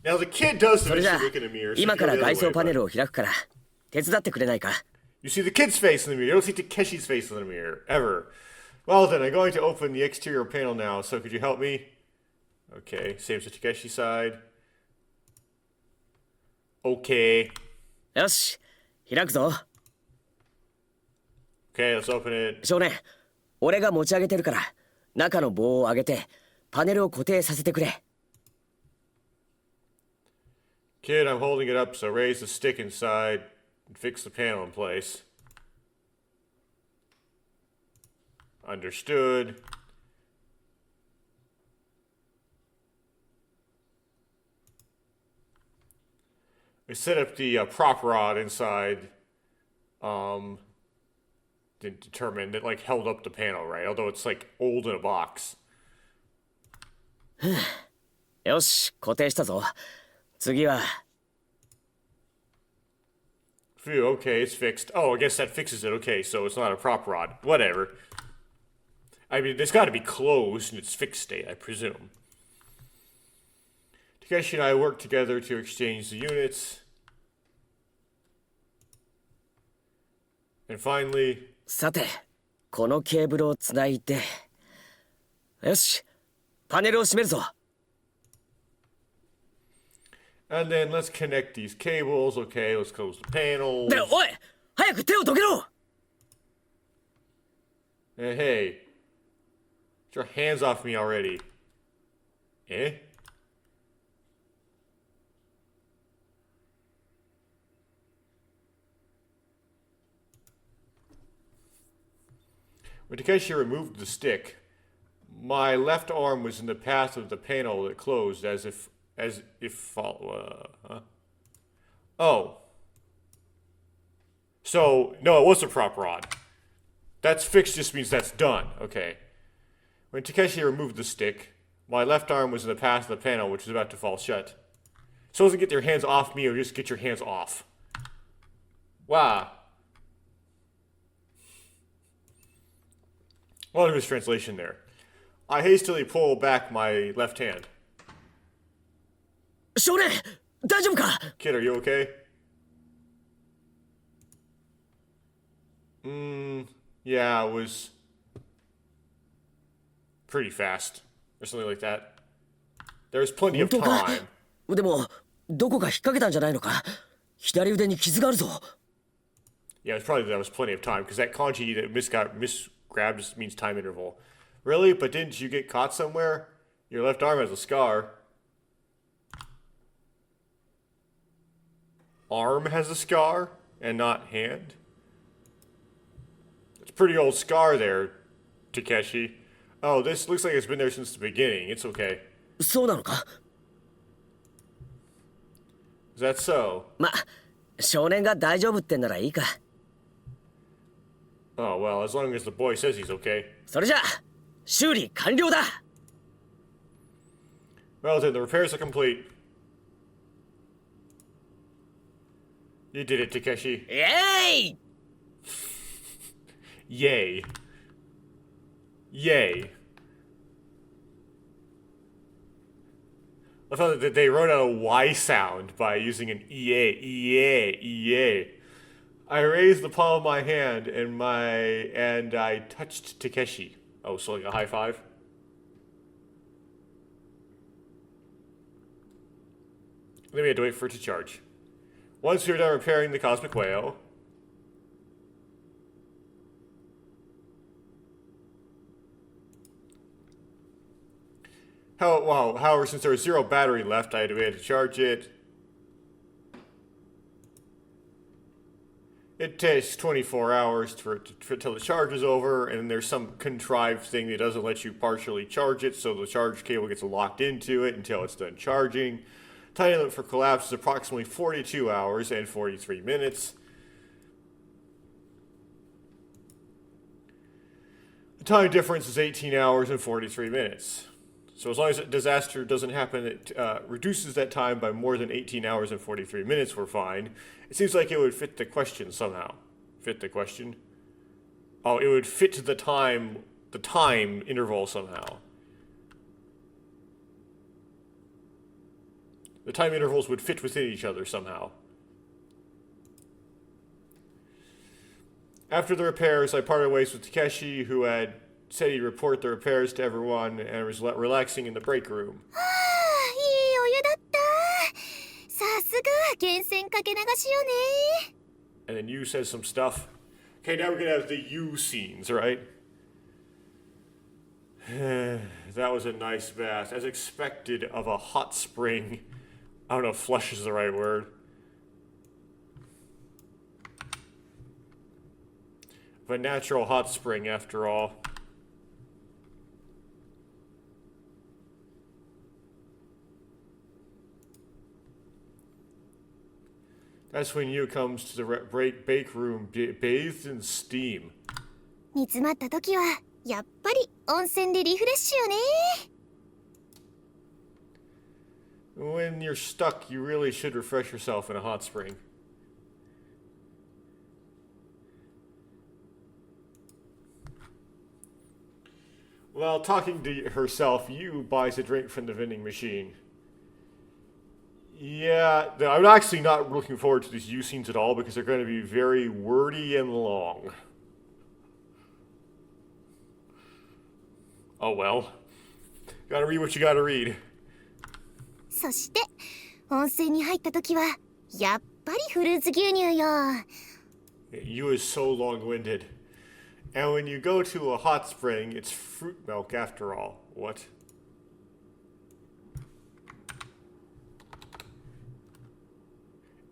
Now the kid does eventually look in a mirror. 今から外装パネルを開くから手伝ってくれないか You see the kid's face in the mirror. You don't see Takeshi's face in the mirror. Ever. Well then, I'm going to open the exterior panel now, so could you help me? Okay, same to Takeshi's side. Okay. よし、開くぞ Okay, let's open it. 少年、俺が持ち上げてるから中の棒を上げてパネルを固定させてくれ Kid, I'm holding it up, so raise the stick inside and fix the panel in place. Understood. We set up the prop rod inside. Didn't determine that like held up the panel, right? Although it's like old in a box. よし、固定したぞ次は Phew, okay, it's fixed. Oh, I guess that fixes it. Okay, so it's not a prop rod. Whatever. I mean, it's got to be closed in its fixed state, I presume. Takeshi and I worked together to exchange the units. And finally... さて、このケーブルをつないでよし、パネルを閉めるぞ。 And then let's connect these cables. Okay, let's close the panels. で、おい、早く手をどけろ。 And hey, get your hands off me already. Eh? When Takeshi removed the stick, my left arm was in the path of the panel that closed Oh. So, no, it was a prop rod. That's fixed just means that's done. Okay. When Takeshi removed the stick, my left arm was in the path of the panel, which was about to fall shut. So it doesn't get your hands off me, or just get your hands off. Wow. A lot of mistranslation there. I hastily pull back my left hand. 少年、大丈夫か？ Kid, are you okay? Yeah, it was pretty fast. Or something like that. There was plenty of 本当か？ time. でも、どこか引っ掛けたんじゃないのか？左腕に傷があるぞ。 Yeah, it's probably that was plenty of time, because that kanji that misgrabbed just means time interval. Really? But didn't you get caught somewhere? Your left arm has a scar. Arm has a scar, and not hand? It's a pretty old scar there, Takeshi. Oh, this looks like it's been there since the beginning. It's okay. そうなのか？ Is that so? ま、少年が大丈夫ってんならいいか。 Oh, well, as long as the boy says he's okay. それじゃ、修理完了だ。 Well then, the repairs are complete. You did it, Takeshi. イエーイ！ Yay. Yay. I thought that they wrote out a Y sound by using an EA, EA, EA. I raised the palm of my hand and I touched Takeshi. Oh, so like a high five? Then we had to wait for it to charge. Once we were done repairing the cosmic whale, however, since there was 0 battery left, I had to wait to charge it. It takes 24 hours till the charge is over, and there's some contrived thing that doesn't let you partially charge it, so the charge cable gets locked into it until it's done charging. Time limit for collapse is approximately 42 hours and 43 minutes. The time difference is 18 hours and 43 minutes. So as long as a disaster doesn't happen, it reduces that time by more than 18 hours and 43 minutes, we're fine. It seems like it would fit the question somehow. Fit the question? Oh, it would fit the time interval somehow. The time intervals would fit within each other somehow. After the repairs, I parted ways with Takeshi, who had said he'd report the repairs to everyone and was relaxing in the break room. いいお湯だった。さすが源泉かけ流しよね。 And then you said some stuff. Okay, now we're gonna have the you scenes, right? That was a nice bath, as expected of a hot spring. I don't know if flush is the right word. Of a natural hot spring, after all. That's when you comes to the bake room bathed in steam. 煮詰まった時はやっぱり温泉でリフレッシュよね。 When you're stuck, you really should refresh yourself in a hot spring. While talking to herself, Yu buys a drink from the vending machine. Yeah, I'm actually not looking forward to these Yu scenes at all because they're going to be very wordy and long. Oh well. Gotta read what you gotta read. そして温泉に入った時はやっぱりフルーツ牛乳よ。 You is so long-winded. And when you go to a hot spring, it's fruit milk after all. What?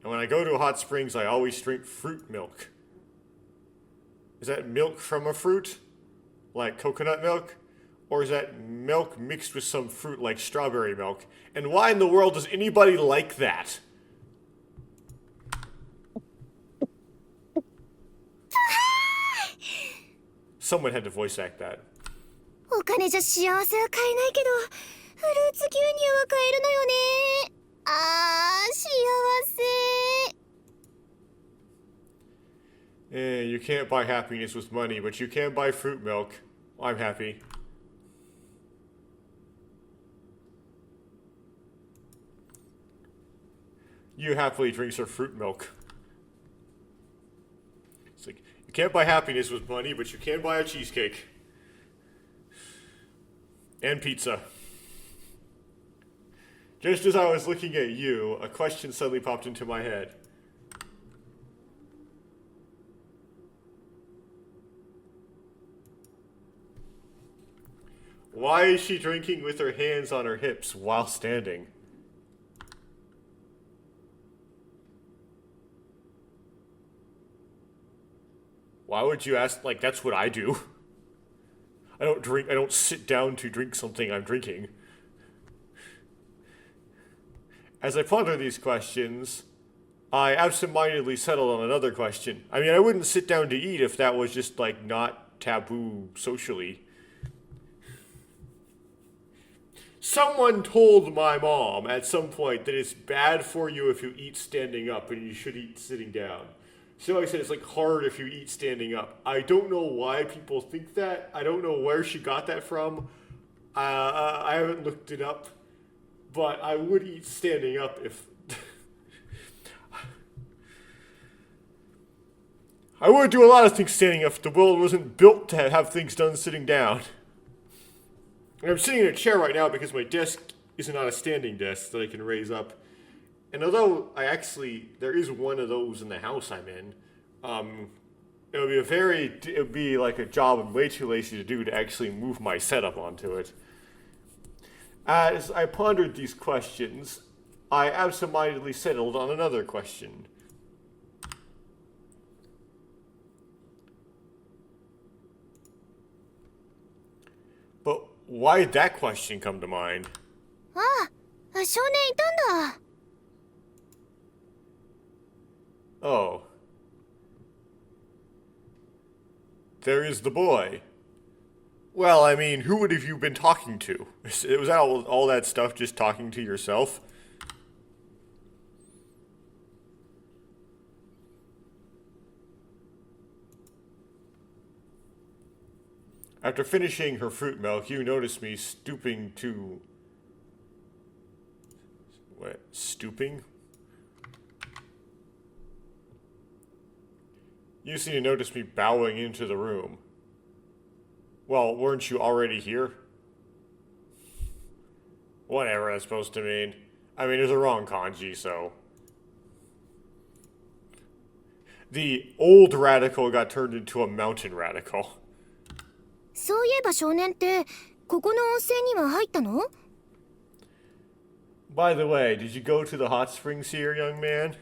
And when I go to hot springs, I always drink fruit milk. Is that milk from a fruit? Like coconut milk? Or is that milk mixed with some fruit like strawberry milk? And why in the world does anybody like that? Someone had to voice act that. お金じゃ幸せは買えないけどフルーツ牛乳は買えるのよね。あー幸せ。 You can't buy happiness with money, but you can buy fruit milk. I'm happy. You happily drink some fruit milk. It's like, you can't buy happiness with money, but you can buy a cheesecake. And pizza. Just as I was looking at you, a question suddenly popped into my head. Why is she drinking with her hands on her hips while standing? Why would you ask? Like, that's what I do. I don't sit down to drink something I'm drinking. As I ponder these questions, I absentmindedly settled on another question. I mean, I wouldn't sit down to eat if that was just, like, not taboo socially. Someone told my mom at some point that it's bad for you if you eat standing up and you should eat sitting down. She always said it's like hard if you eat standing up. I don't know why people think that. I don't know where she got that from. I haven't looked it up. But I would eat standing up if... I would do a lot of things standing up if the world wasn't built to have things done sitting down. And I'm sitting in a chair right now because my desk is not a standing desk that I can raise up. And although there is one of those in the house I'm in, it would be like a job I'm way too lazy to do to actually move my setup onto it. As I pondered these questions, I absentmindedly settled on another question. But why did that question come to mind? ああ、少年いたんだ。 Oh. There is the boy. Well, I mean, who would have you been talking to? Was that all that stuff just talking to yourself? After finishing her fruit milk, you notice me stooping to... What? Stooping? You seem to notice me bowing into the room. Well, weren't you already here? Whatever that's supposed to mean. I mean, there's a wrong kanji, so... The old radical got turned into a mountain radical. そういえば少年ってここの温泉には入ったの？ By the way, did you go to the hot springs here, young man?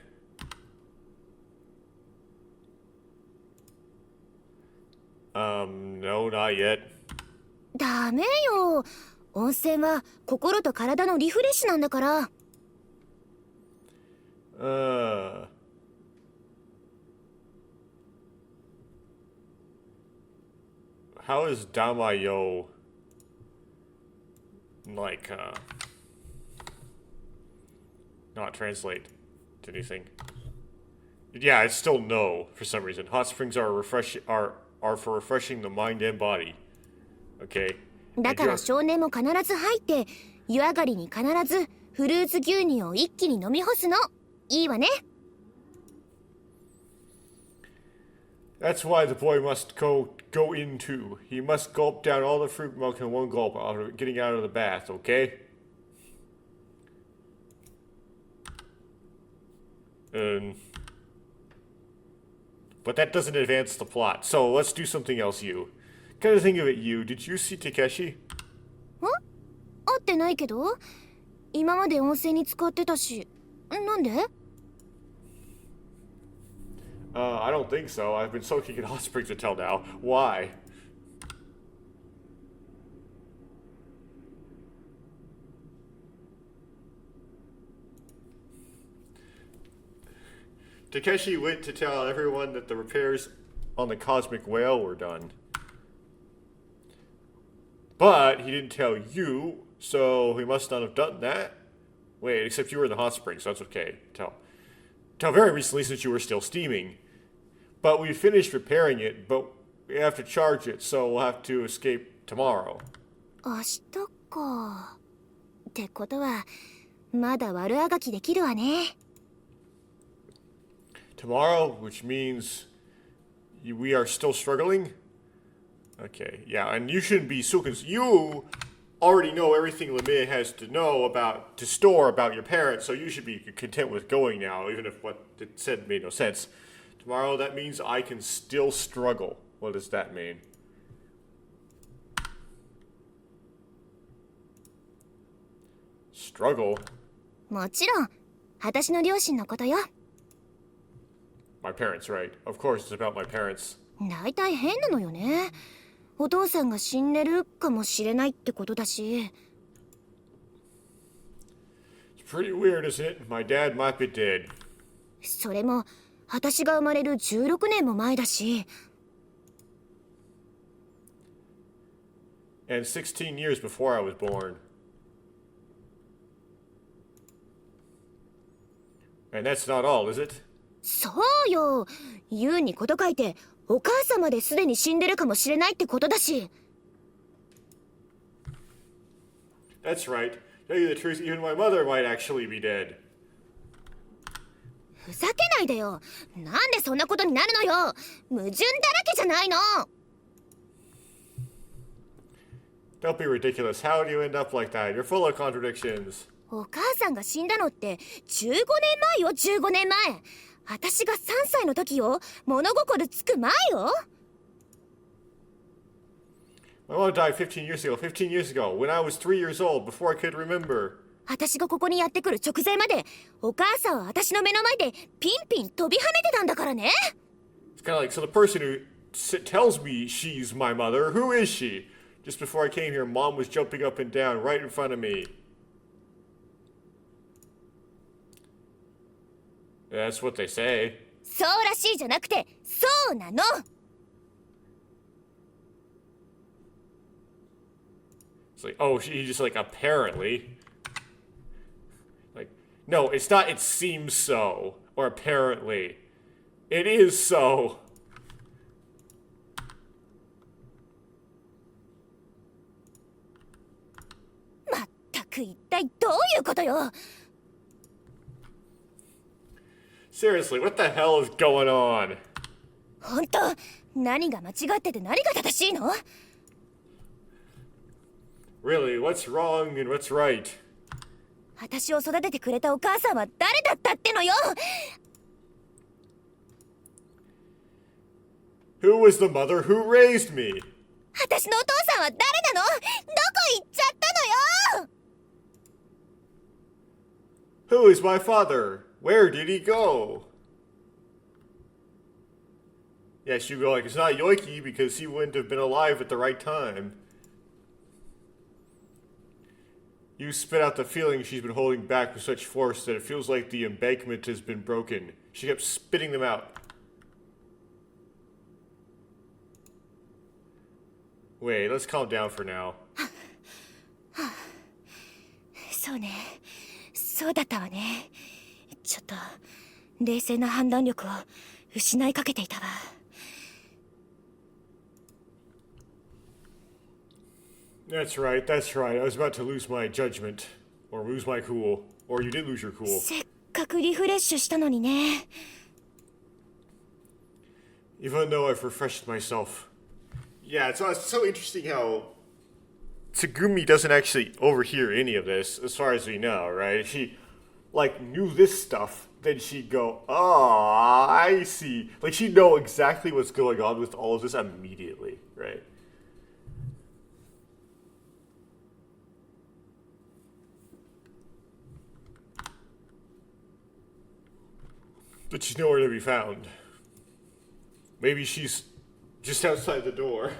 No, not yet. ダメよ。温泉は心と体のリフレッシュなんだから。How is Damayo like not translate to anything? Yeah, it's still no for some reason. Hot springs are for refreshing the mind and body. Okay. だから少年も必ず入って湯上がりに必ずフルーツ牛乳を一気に飲み干すの。いいわね。That's why the boy must go in too. He must gulp down all the fruit milk in one gulp after getting out of the bath, okay? But that doesn't advance the plot, so let's do something else, you. Kind of think of it, you. Did you see Takeshi? 会ってないけど今まで温泉に使ってたしなんで I don't think so. I've been soaking in hot springs until now. Why? Takeshi went to tell everyone that the repairs on the Cosmic Whale were done. But he didn't tell you, so he must not have done that. Wait, except you were in the hot springs, so that's okay. Till very recently, since you were still steaming. But we finished repairing it, but we have to charge it, so we'll have to escape tomorrow. 明日かってことはまだ悪あがきできるわね Tomorrow, which means we are still struggling? Okay, yeah, and you shouldn't be so concerned. You already know everything Lemay has to know to store about your parents, so you should be content with going now, even if what it said made no sense. Tomorrow, that means I can still struggle. What does that mean? Struggle? もちろん私の両親のことよ My parents, right? Of course, it's about my parents. だいたい変なのよねお父さんが死んでるかもしれないってことだし It's pretty weird, isn't it? My dad might be dead. それも私が生まれる16年も前だし And 16 years before I was born. And that's not all, is it? そうよユウにこと書いてお母様ですでに死んでるかもしれないってことだし That's right. Tell you the truth, even my mother might actually be dead. ふざけないでよなんでそんなことになるのよ矛盾だらけじゃないの Don't be ridiculous. How do you end up like that? You're full of contradictions. お母さんが死んだのって15年前よ15年前私が3歳の時よ物心つく前よ My mom died 15 years ago. 15 years ago, when I was 3 years old, before I could remember. 私がここにやってくる直前までお母さんは私の目の前でピンピン飛び跳ねてたんだからね It's kind of like, so the person who tells me she's my mother, who is she? Just before I came here, mom was jumping up and down right in front of me. That's what they say. そうらしいじゃなくてそうなの It's like, oh, he just like, apparently. Like, no, it's not, it seems so. Or apparently. It is so.一体どういうことよ Seriously, what the hell is going on? 本当何が間違ってて何が正しいの Really, what's wrong and what's right? 私を育ててくれたお母さんは誰だったってのよ Who was the mother who raised me? 私のお父さんは誰なのどこ行っちゃったのよ Who is my father? Where did he go? Yes, you go like, it's not Yoiki because he wouldn't have been alive at the right time. You spit out the feelings she's been holding back with such force that it feels like the embankment has been broken. She kept spitting them out. Wait, let's calm down for now. そうねそうだったわねちょっと冷静な判断力を失いかけていたわ That's right, that's right. I was about to lose my judgment. Or lose my cool. Or you did lose your cool. せっかくリフレッシュしたのにね even though I've refreshed myself. Yeah, it's so interesting how Tsugumi doesn't actually overhear any of this, as far as we know, right? If she, like, knew this stuff, then she'd go, oh, I see. Like, she'd know exactly what's going on with all of this immediately, right? But she's nowhere to be found. Maybe she's just outside the door.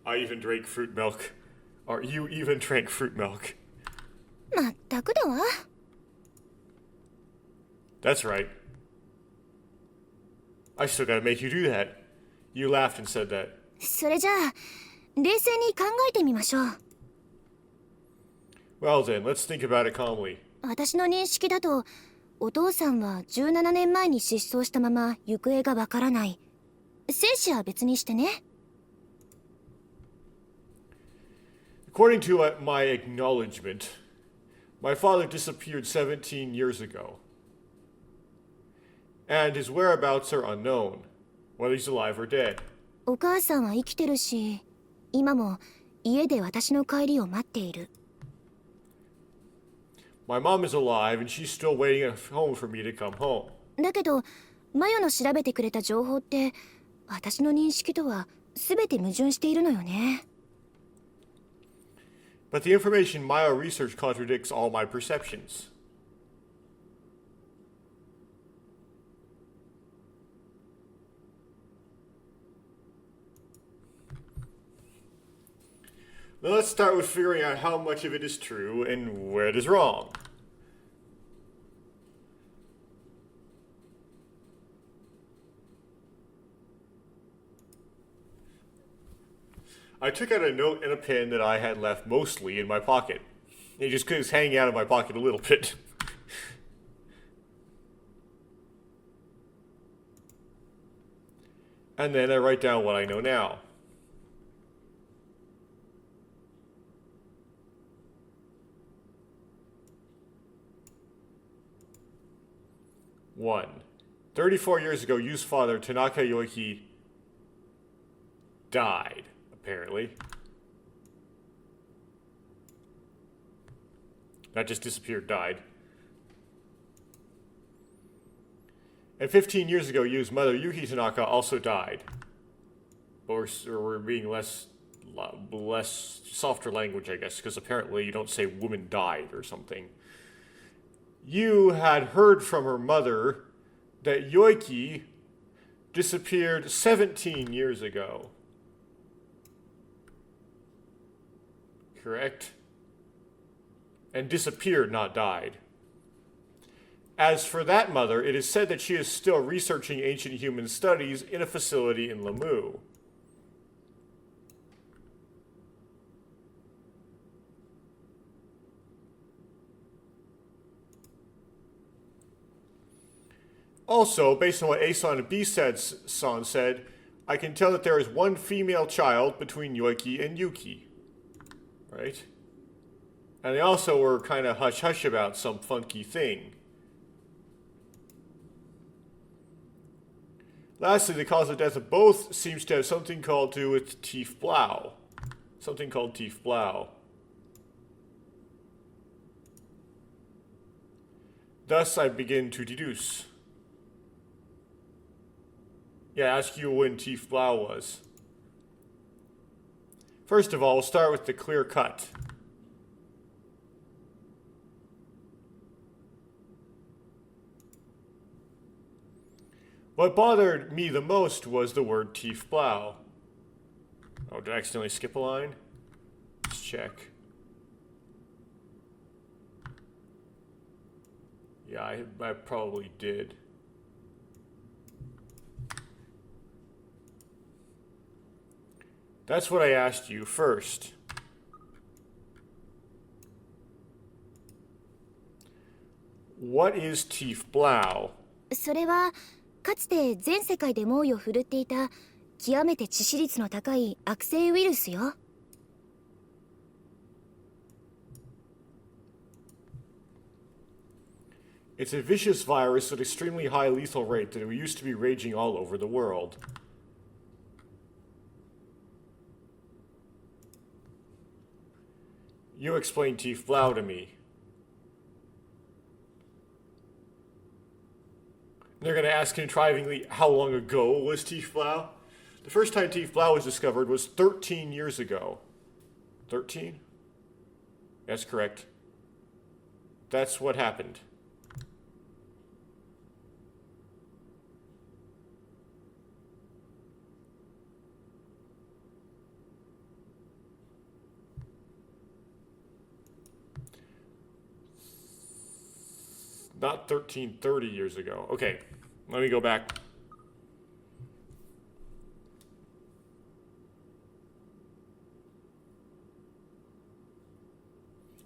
I even drank fruit milk. Or you even drank fruit milk. まったくだわ。That's right. I still gotta make you do that. You laughed and said that. それじゃあ、冷静に考えてみましょう。Well then, let's think about it calmly. 私の認識だと、お父さんは17年前に失踪したまま行方がわからない。生死は別にしてね。According to my acknowledgement, my father disappeared 17 years ago. And his whereabouts are unknown, whether he's alive or dead. お母さんは生きてるし、今も家で私の帰りを待っている。My mom is alive and she's still waiting at home for me to come home. だけど、マヨの調べてくれた情報って、私の認識とは全て矛盾しているのよね。But the information Mayo research contradicts all my perceptions. Now let's start with figuring out how much of it is true and where it is wrong. I took out a note and a pen that I had left mostly in my pocket. It just was hanging out of my pocket a little bit. And then I write down what I know now. One. 34 years ago, Yu's father, Tanaka Yoiki, died. Apparently. Not just disappeared, died. And 15 years ago, Yu's mother, Yuki Tanaka, also died. Or we're being less softer language, I guess, because apparently you don't say woman died or something. Yu had heard from her mother that Yoiki disappeared 17 years ago. Correct? And disappeared, not died. As for that mother, it is said that she is still researching ancient human studies in a facility in Lamu. Also, based on what A-san and B-san said, I can tell that there is one female child between Yoiki and Yuki. Right? And they also were kind of hush-hush about some funky thing. Lastly, the cause of death of both seems to have something called to do with Tief Blau. Something called Tief Blau. Thus, I begin to deduce. Yeah, ask you when Tief Blau was. First of all, we'll start with the clear cut. What bothered me the most was the word Tief Blau. Oh, did I accidentally skip a line? Let's check. Yeah, I probably did. That's what I asked you first. What is Tief Blau? それはかつて全世界で猛威を振るっていた極めて致死率の高い悪性ウイルスよ。It's a vicious virus at extremely high lethal rate that used to be raging all over the world. You explained Tief Blau to me. They're going to ask contrivingly, how long ago was Tief Blau? The first time Tief Blau was discovered was 13 years ago. 13? That's correct. That's what happened. Not 13, 30 years ago. Okay, let me go back.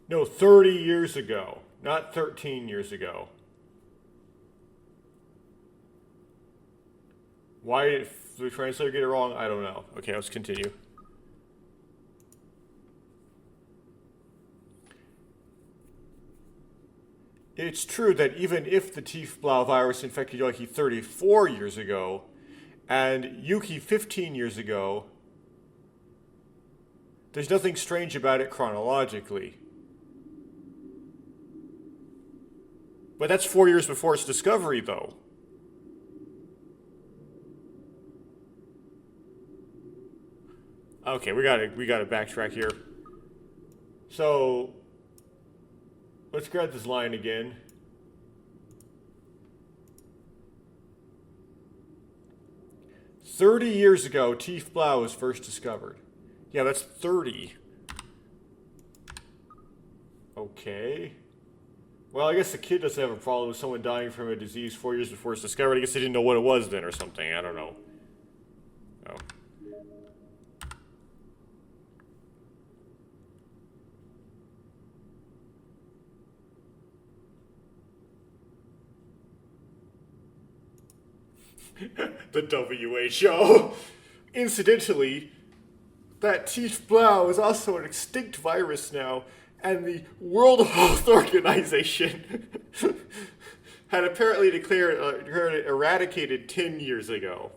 No, 30 years ago, not 13 years ago. Why did the translator get it wrong? I don't know. Okay, let's continue. It's true that even if the Tief Blau virus infected Yoiki 34 years ago, and Yuki 15 years ago, there's nothing strange about it chronologically. But that's 4 years before its discovery, though. Okay, we gotta backtrack here. So let's grab this line again. "30 years ago, Tief Blau was first discovered." Yeah, that's 30. Okay. Well, I guess the kid doesn't have a problem with someone dying from a disease 4 years before it's discovered. I guess they didn't know what it was then or something. I don't know. Oh. The WHO. Incidentally, that Tief Blau is also an extinct virus now, and the World Health Organization had apparently declared it eradicated 10 years ago.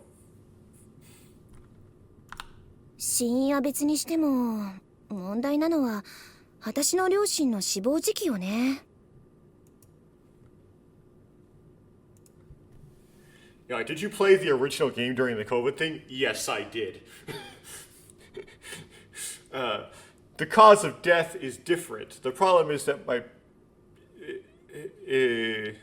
死因は別にしても問題なのは私の両親の死亡時期よね。Yeah, did you play the original game during the COVID thing? Yes, I did. The cause of death is different. The problem is that my... even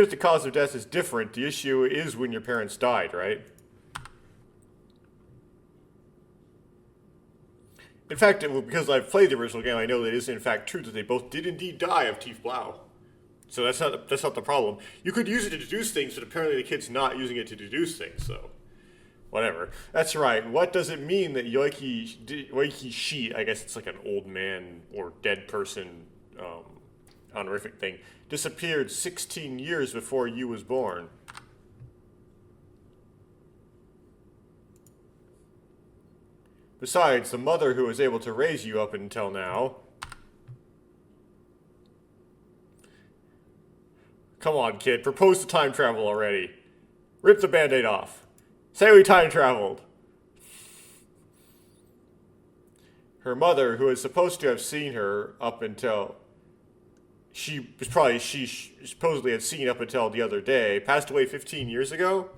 if the cause of death is different, the issue is when your parents died, right? In fact, because I've played the original game, I know that it is in fact true that they both did indeed die of Tief Blau. So that's not the problem. You could use it to deduce things, but apparently the kid's not using it to deduce things, so... whatever. That's right. What does it mean that Yoiki Shi, I guess it's like an old man or dead person honorific thing, disappeared 16 years before you was born? Besides, the mother who was able to raise you up until now... Come on, kid. Propose to time travel already. Rip the Band-Aid off. Say we time traveled. Her mother, who was supposed to have seen her up until... she supposedly had seen up until the other day, passed away 15 years ago?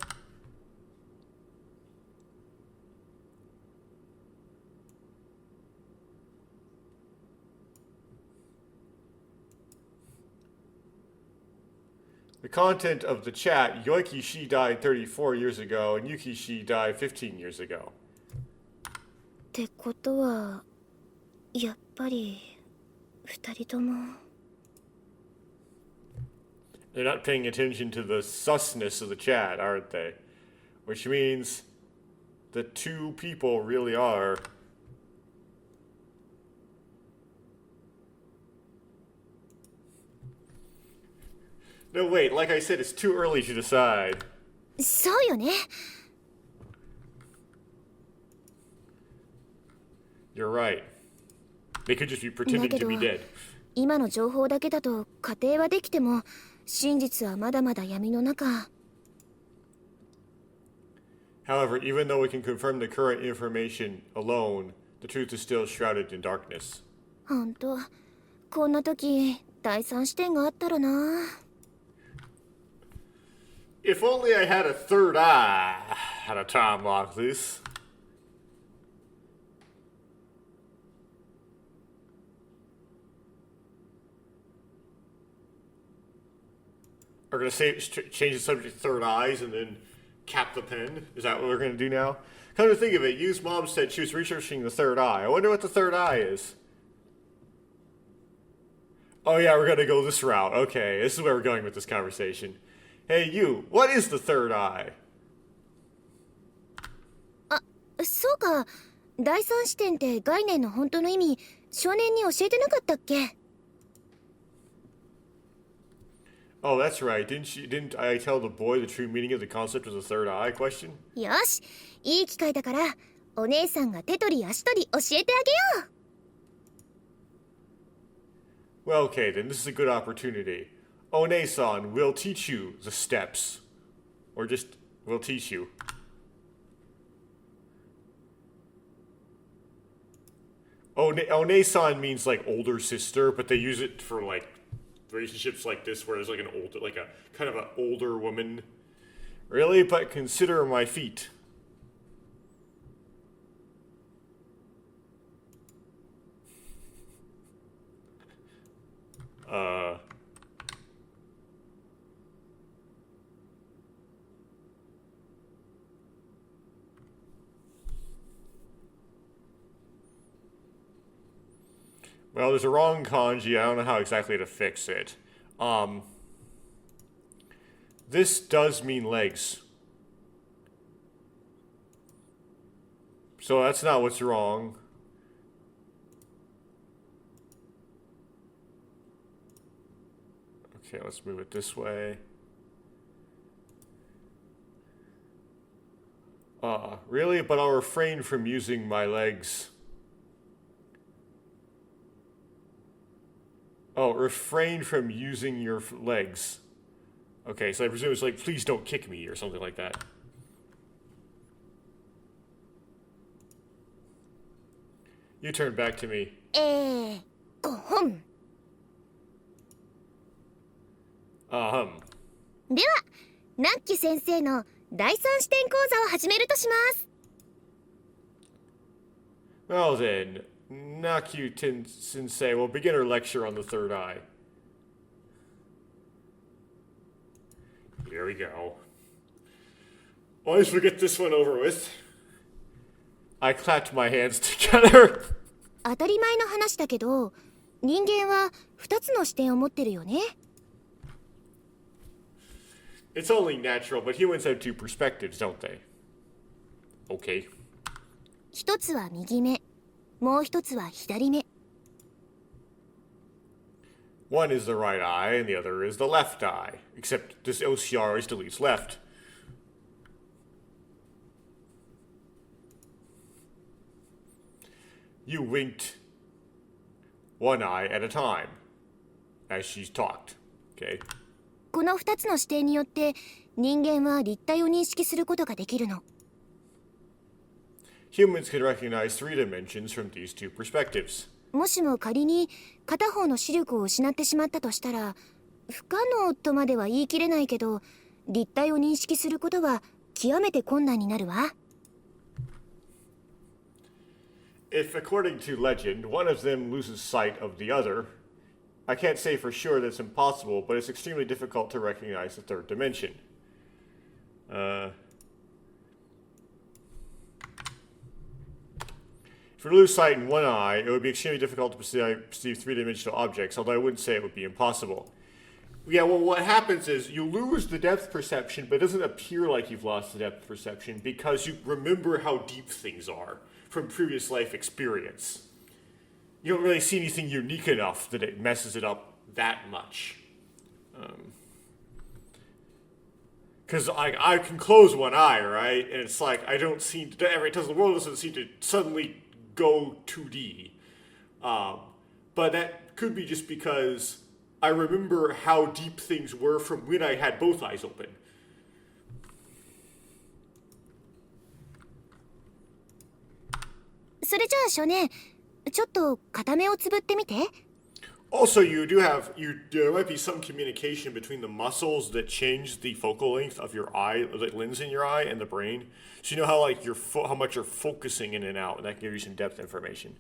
The content of the chat, Yoiki Shi died 34 years ago and Yuki Shi died 15 years ago. ってことはやっぱり二人とも。 They're not paying attention to the susness of the chat, aren't they? Which means the two people really are... No, wait, like I said, it's too early to decide. そうよね。 You're right. They could just be pretending to be dead. 今の情報だけだと仮定はできても真実はまだまだ闇の中。 However, even though we can confirm the current information alone, the truth is still shrouded in darkness. ほんと、こんな時第三視点があったらな。 If only I had a third eye at a time like this. We're going to change the subject to third eyes and then cap the pen. Is that what we're going to do now? Come to think of it, Yu's mom said she was researching the third eye. I wonder what the third eye is. Oh yeah, we're going to go this route. Okay, this is where we're going with this conversation. Hey, Yu, what is the third eye? あ、そうか。第三視点って概念の本当の意味、少年に教えてなかったっけ？ Oh, that's right. Didn't I tell the boy the true meaning of the concept of the third eye question? よし、いい機会だから、お姉さんが手取り足取り教えてあげよう。 Well, okay, then this is a good opportunity. One-san will teach you the steps. Or just, will teach you. One-san means like older sister, but they use it for like relationships like this where there's like an older, like a kind of an older woman. Really? But consider my feet. Well, there's a wrong kanji. I don't know how exactly to fix it. This does mean legs. So that's not what's wrong. Okay, let's move it this way. Really? But I'll refrain from using my legs. Oh, refrain from using your legs. Okay, so I presume it's like, please don't kick me or something like that. You turn back to me. ごほん。では、ナッキ先生の第三視点講座を始めるとします。 Well then, Nakyu-sensei will begin her lecture on the third eye. Here we go. Always forget this one over with. I clapped my hands together. 当たり前の話だけど、人間は2つの視点を持ってるよね。 It's only natural, but humans have two perspectives, don't they? Okay. 一つは右目、もう一つは左目。 One is the right eye, and the other is the left eye. Except this OCR always deletes left. You winked one eye at a time as she talked. Okay. この2つの視点によって人間は立体を認識することができるの。 Humans can recognize three dimensions from these two perspectives. もしも仮に片方の視力を失ってしまったとしたら、不可能とまでは言い切れないけど、立体を認識することは極めて困難になるわ。 If, according to legend, one of them loses sight of the other, I can't say for sure that it's impossible, but it's extremely difficult to recognize the third dimension. If we lose sight in one eye, it would be extremely difficult to perceive three-dimensional objects, although I wouldn't say it would be impossible. Yeah, well, what happens is you lose the depth perception, but it doesn't appear like you've lost the depth perception because you remember how deep things are from previous life experience. You don't really see anything unique enough that it messes it up that much. Because I can close one eye, right? And it's like I don't seem to, every time the world doesn't seem to suddenly go 2D. But that could be just because I remember how deep things were from when I had both eyes open. それじゃあ少年、ちょっと片目をつぶってみて。 Also, there might be some communication between the muscles that change the focal length of your eye, the lens in your eye, and the brain. So you know how like how much you're focusing in and out, and that can give you some depth information.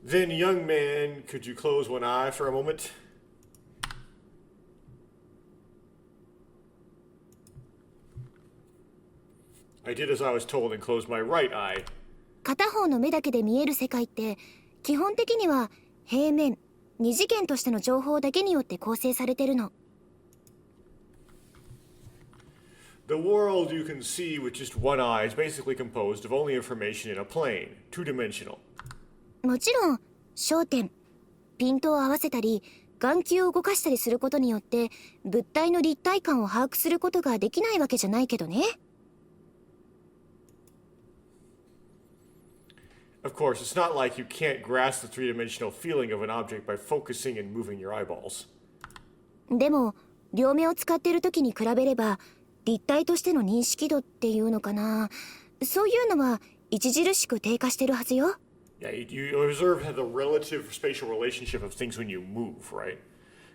Then, young man, could you close one eye for a moment? I did as I was told and closed my right eye. 片方の目だけで見える世界って基本的には平面、二次元としての情報だけによって構成されてるの。 The world you can see with just one eye is basically composed of only information in a plane, two-dimensional. もちろん焦点、ピントを合わせたり眼球を動かしたりすることによって物体の立体感を把握することができないわけじゃないけどね。 Of course, it's not like you can't grasp the three-dimensional feeling of an object by focusing and moving your eyeballs. でも両目を使っている時に比べれば立体としての認識度っていうのかな、そういうのは著しく低下してるはずよ。 Yeah, you observe the relative spatial relationship of things when you move, right?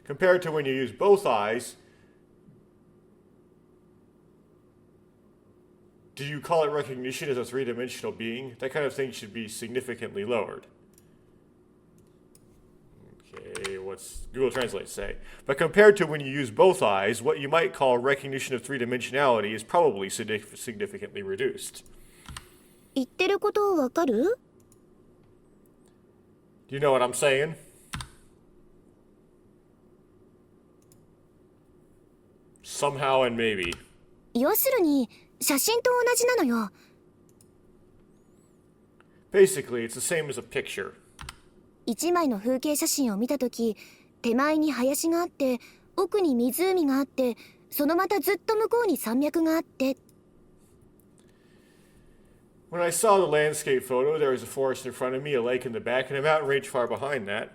Compared to when you use both eyes, do you call it recognition as a three-dimensional being? That kind of thing should be significantly lowered. Okay, what's Google Translate say? But compared to when you use both eyes, what you might call recognition of three-dimensionality is probably significantly reduced. 言ってることわかる？ Do you know what I'm saying? Somehow and maybe. 要するに写真と同じなのよ。 Basically, it's the same as a picture. 一枚の風景写真を見たとき、手前に林があって、奥に湖があって、そのまたずっと向こうに山脈があって。 When I saw the landscape photo, there was a forest in front of me, a lake in the back, and a mountain range far behind that.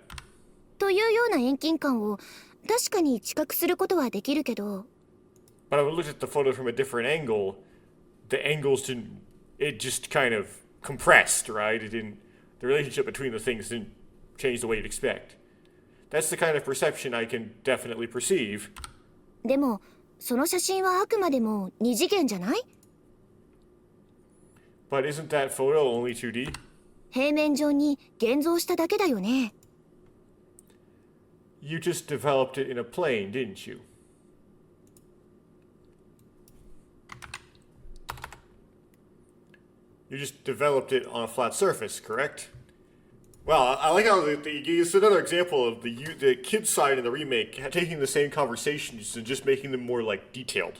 というような遠近感を確かに知覚することはできるけど。 But I looked at the photo from a different angle. The angles didn't. It just kind of compressed, right? It didn't. The relationship between the things didn't change the way you'd expect. That's the kind of perception I can definitely perceive. でもその写真はあくまでも二次元じゃない？ But isn't that photo only 2D? 平面上に現像しただけだよね。 You just developed it in a plane, didn't you? You just developed it on a flat surface, correct? Well, I like how it's another example of the kids side in the remake taking the same conversations and just making them more like detailed.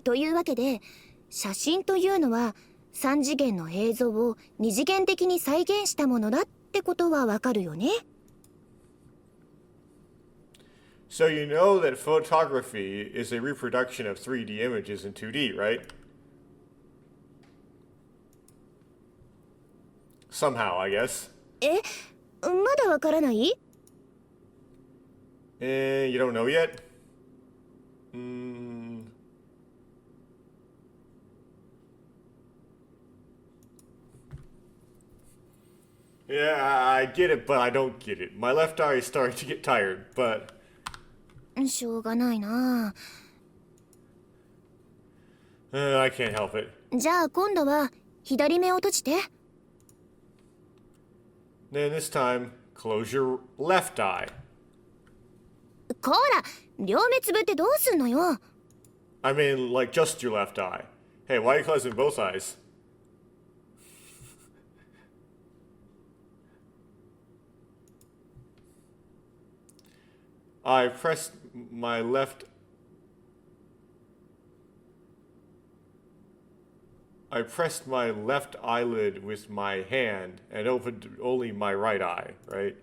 というわけで写真というのは三次元の映像を二次元的に再現したものだってことはわかるよね。 So you know that photography is a reproduction of 3D images in 2D, right? Somehow, I guess. まだわからない？ You don't know yet? Yeah, I get it, but I don't get it. My left eye is starting to get tired, but... しょうがないな。 I can't help it. じゃあ今度は左目を閉じて。 Then this time, close your left eye. こら、両目つぶってどうすんのよ。 I mean, like, just your left eye. Hey, why are you closing both eyes? I pressed my left eyelid with my hand and opened only my right eye, right?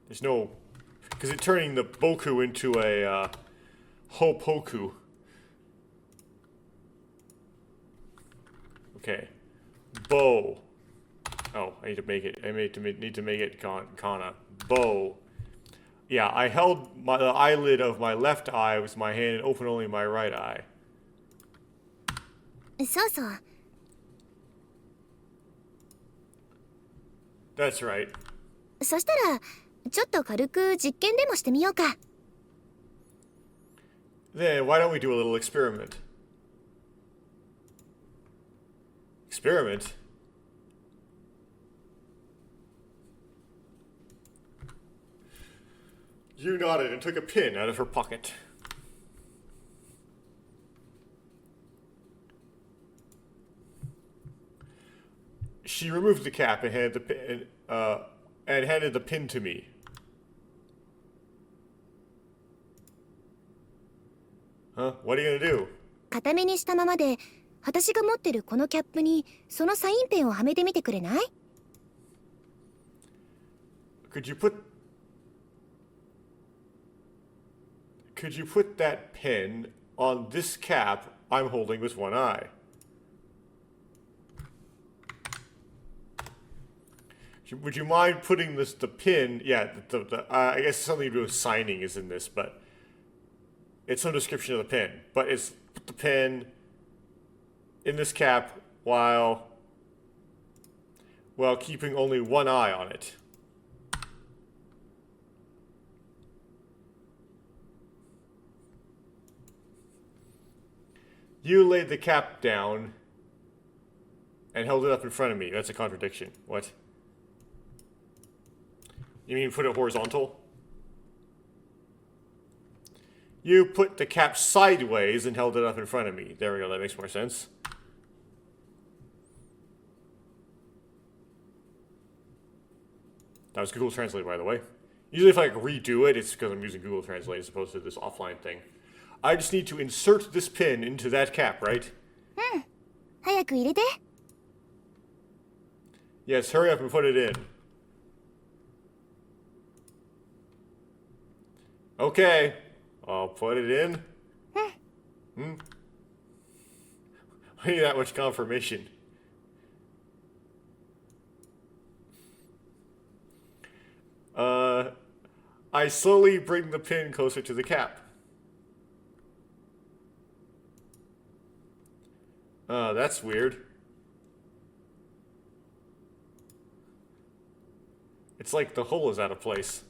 There's no... Because it's turning the boku into a hopoku. Okay. Bow. Oh, I need to make it. Need to make it kana. Bow. Yeah, I held the eyelid of my left eye with my hand and opened only my right eye. そうそう。 That's right. そしたらちょっと軽く実験でもしてみようか。 Then why don't we do a little experiment? Experiment? You nodded and took a pin out of her pocket. She removed the cap and handed the pin to me. Huh? What are you gonna do? 固めにしたままで私が持ってるこのキャップにそのサインペンをはめてみてくれない？ Could you put that pen on this cap I'm holding with one eye? Would you mind putting the pin? Yeah, I guess something to do with signing is in this, but it's no description of the pin. But it's put the pin in this cap while keeping only one eye on it. You laid the cap down and held it up in front of me. That's a contradiction. What? You mean put it horizontal? You put the cap sideways and held it up in front of me. There we go, that makes more sense. That was Google Translate, by the way. Usually if I redo it, it's because I'm using Google Translate as opposed to this offline thing. I just need to insert this pin into that cap, right? 早く入れて。 Yes, hurry up and put it in. Okay, I'll put it in. I need that much confirmation. I slowly bring the pin closer to the cap. That's weird. It's like the hole is out of place.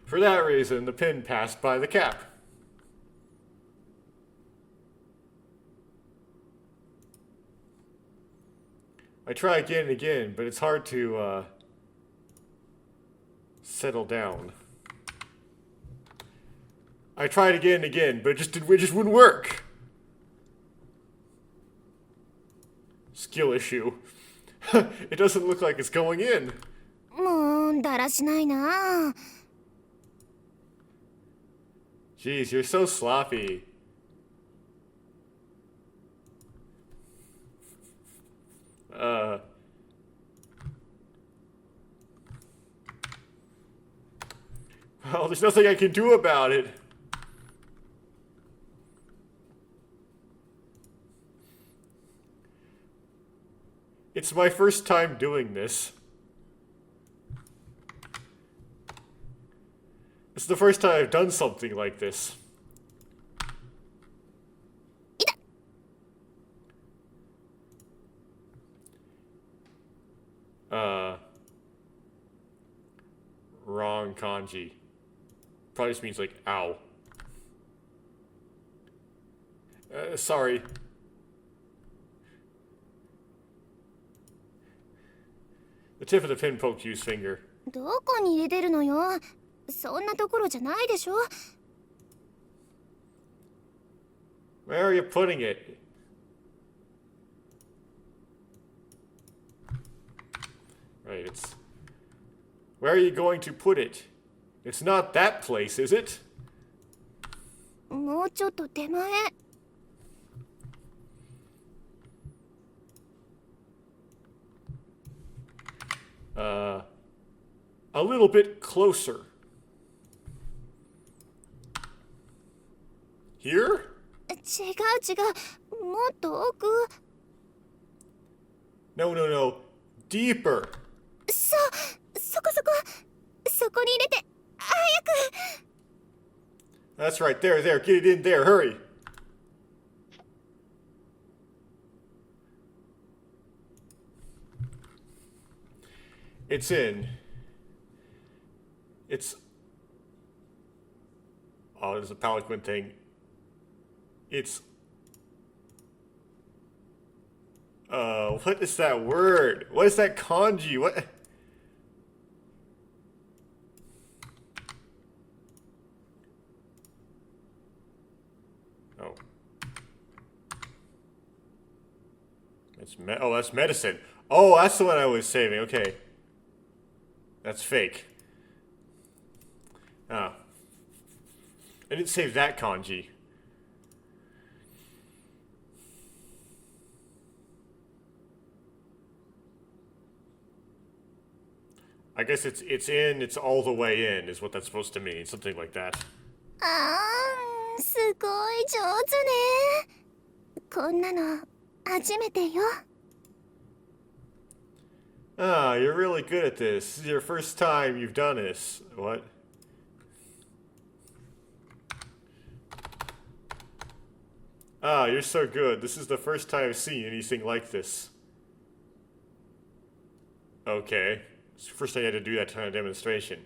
For that reason, the pin passed by the cap. I try again and again, but it's hard to settle down. I tried again and again, but it just wouldn't work. Skill issue. It doesn't look like it's going in. もうだらしないな。 Jeez, you're so sloppy. Well, there's nothing I can do about it. It's my first time doing this. It's the first time I've done something like this. Wrong kanji. Probably just means like, ow. Sorry. The tip of the pin poked Yu's finger. どこに入れてるのよ。そんなところじゃないでしょ。 Where are you putting it? Right, it's... Where are you going to put it? It's not that place, is it? もうちょっと手前。 A little bit closer. Here? 違う。もっと奥。No, no, no. Deeper. そこに入れて、早く。 That's right. There. Get it in there. Hurry. It's in. It's... Oh, there's a Pelican thing. It's... what is that word? What is that kanji? What? Oh. That's medicine. Oh, that's the one I was saving. Okay. That's fake. Ah. I didn't save that kanji. I guess it's all the way in is what that's supposed to mean. Something like that. すごい上手ね。こんなの初めてよ。Ah, you're really good at this. This is your first time you've done this. What? Ah, you're so good. This is the first time I've seen anything like this. Okay. It's the first time you had to do that kind of demonstration.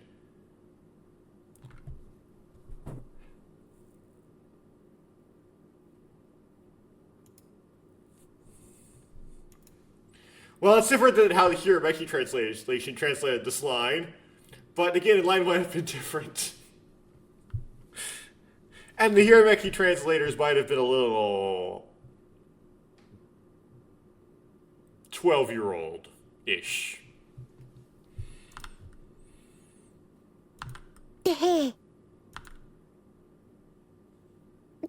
Well, it's different than how the Remake translation translated this line. But again, the line might have been different. And the Remake translators might have been a little 12-year-old-ish.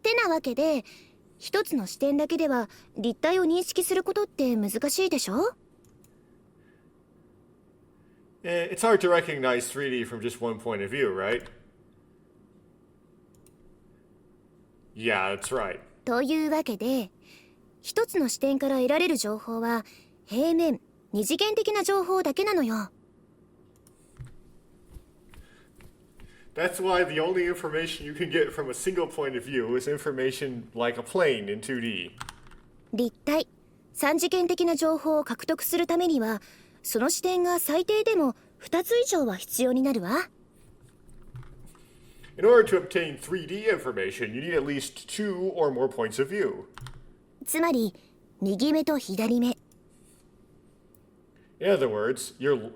てなわけで、一つの視点だけでは立体を認識することって難しいでしょ? It's hard to recognize 3D from just one point of view, right? Yeah, that's right. というわけで、一つの視点から得られる情報は平面、二次元的な情報だけなのよ。That's why the only information you can get from a single point of view is information like a plane in 2D. 立体、三次元的な情報を獲得するためには、その視点が最低でも2つ以上は必要になるわ。In order to obtain 3D information, you need at least 2 or more points of view. つまり、右目と左目。In other words, your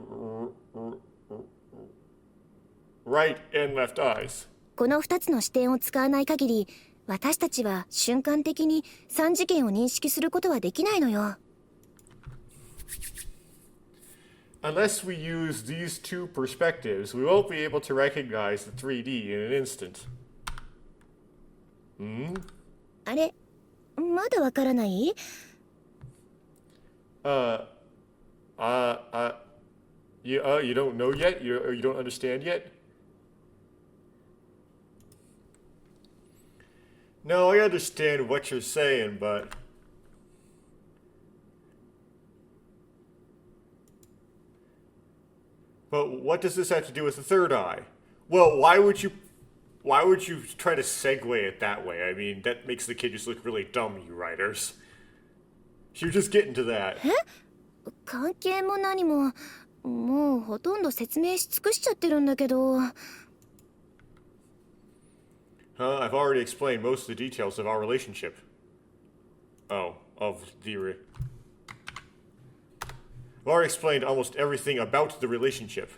right and left eyes. この2つの視点を使わない限り、私たちは瞬間的に3次元を認識することはできないのよ。Unless we use these two perspectives, we won't be able to recognize the 3D in an instant. あれ、まだわからない？ You don't know yet? You don't understand yet? No, I understand what you're saying, but... But what does this have to do with the third eye? Well, why would you try to segue it that way? I mean, that makes the kid just look really dumb, you writers. You're just getting to that. 関係も何も、もうほとんど説明し尽くしちゃってるんだけど。Huh? I've already explained most of the details of our relationship. Oh, of the... I've already explained almost everything about the relationship.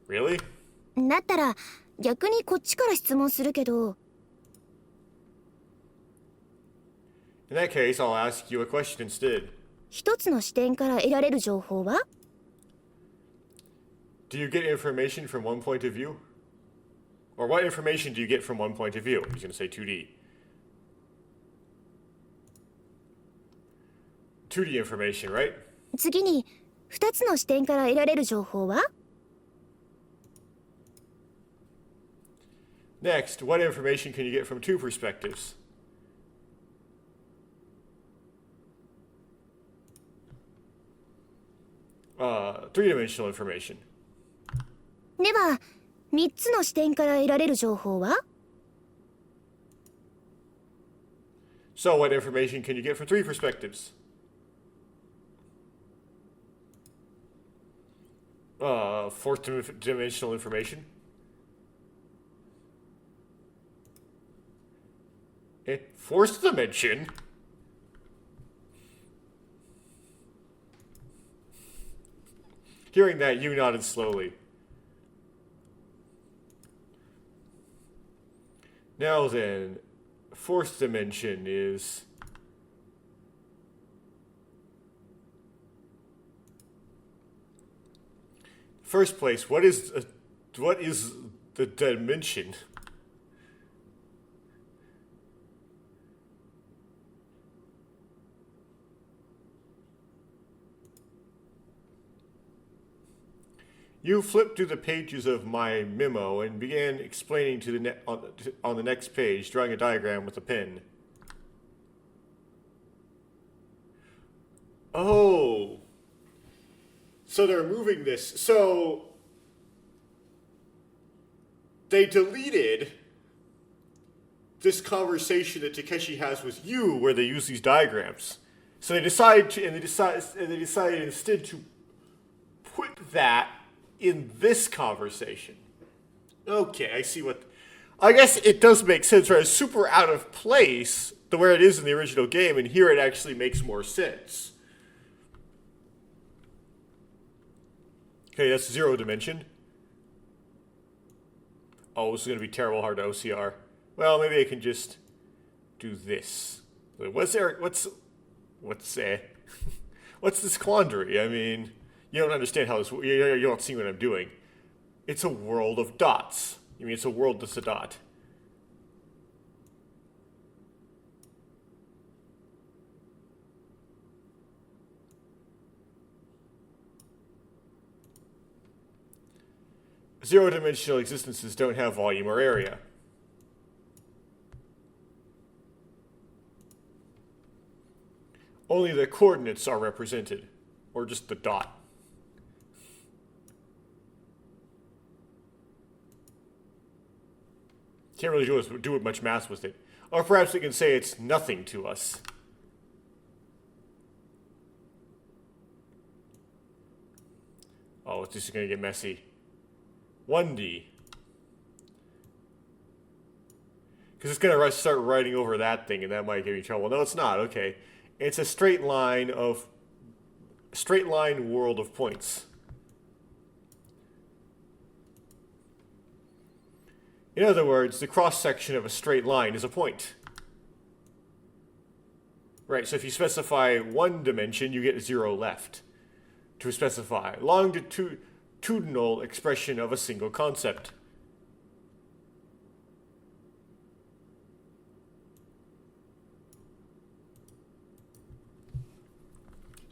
Really? だったら、逆にこっちから質問するけど。In that case, I'll ask you a question instead. 一つの視点から得られる情報は？ Do you get information from one point of view? Or what information do you get from one point of view? He's going to say 2D. 2D information, right? 次に、二つの視点から得られる情報は？ Next, what information can you get from two perspectives? Three-dimensional information. では3つの視点から得られる情報は？ So, what information can you get from three perspectives? Fourth dimensional information. Fourth dimension? Hearing that, you nodded slowly. Now then, fourth dimension is... First place, what is the dimension? You flipped through the pages of my memo and began explaining to the on the next page, drawing a diagram with a pen. Oh. So they're moving this. So they deleted this conversation that Takeshi has with you where they use these diagrams. So they decided instead to put that in this conversation. Okay, I see what... I guess it does make sense, right? It's super out of place the way it is in the original game, and here it actually makes more sense. Okay, that's zero dimension. Oh, this is going to be terrible hard to OCR. Well, maybe I can just do this. What's this quandary? I mean... You don't understand how this... You don't see what I'm doing. It's a world of dots. You mean it's a world that's a dot. Zero-dimensional existences don't have volume or area. Only the coordinates are represented. Or just the dot. Can't really do much math with it. Or perhaps we can say it's nothing to us. Oh, it's just going to get messy. 1D. Because it's going to start writing over that thing, and that might give me trouble. No, it's not. Okay. It's a straight line world of points. In other words, the cross-section of a straight line is a point. Right, so if you specify one dimension, you get 0 left. To specify longitudinal expression of a single concept.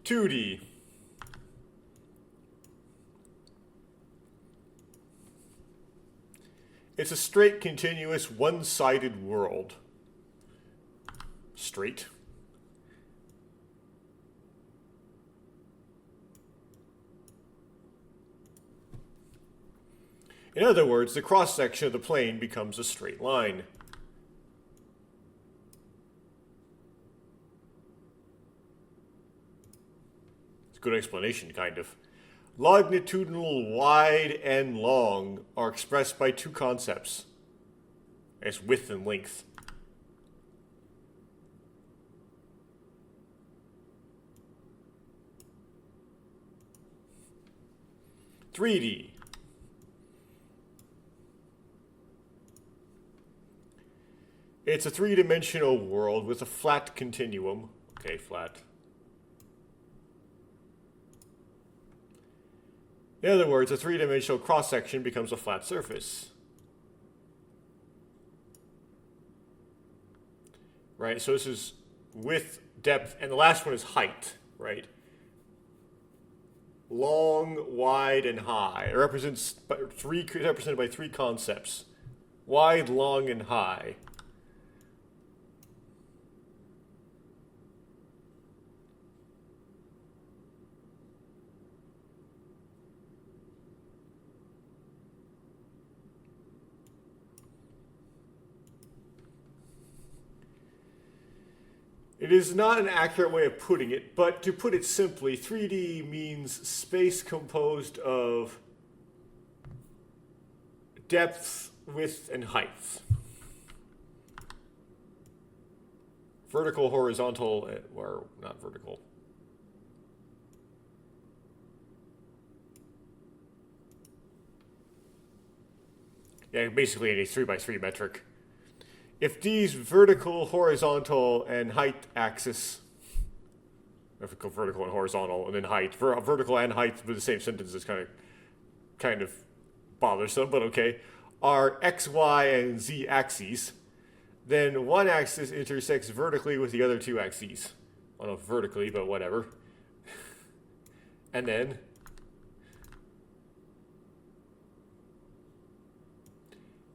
(2D). It's a straight, continuous, one-sided world. Straight. In other words, the cross-section of the plane becomes a straight line. It's a good explanation, kind of. Longitudinal, wide, and long are expressed by two concepts, as width and length. (3D). It's a three-dimensional world with a flat continuum. Okay, flat. In other words, a three-dimensional cross-section becomes a flat surface. Right, so this is width, depth, and the last one is height, right? Long, wide, and high. It represented by three concepts. Wide, long, and high. It is not an accurate way of putting it, but to put it simply, 3D means space composed of depth, width, and height. Vertical, horizontal, or not vertical. Yeah, basically a 3x3 metric. If these vertical, horizontal, and height axis, vertical and horizontal, and then height, vertical and height with the same sentence is kind of bothersome, but okay, are x, y, and z axes, then one axis intersects vertically with the other two axes. I don't know vertically, but whatever. And then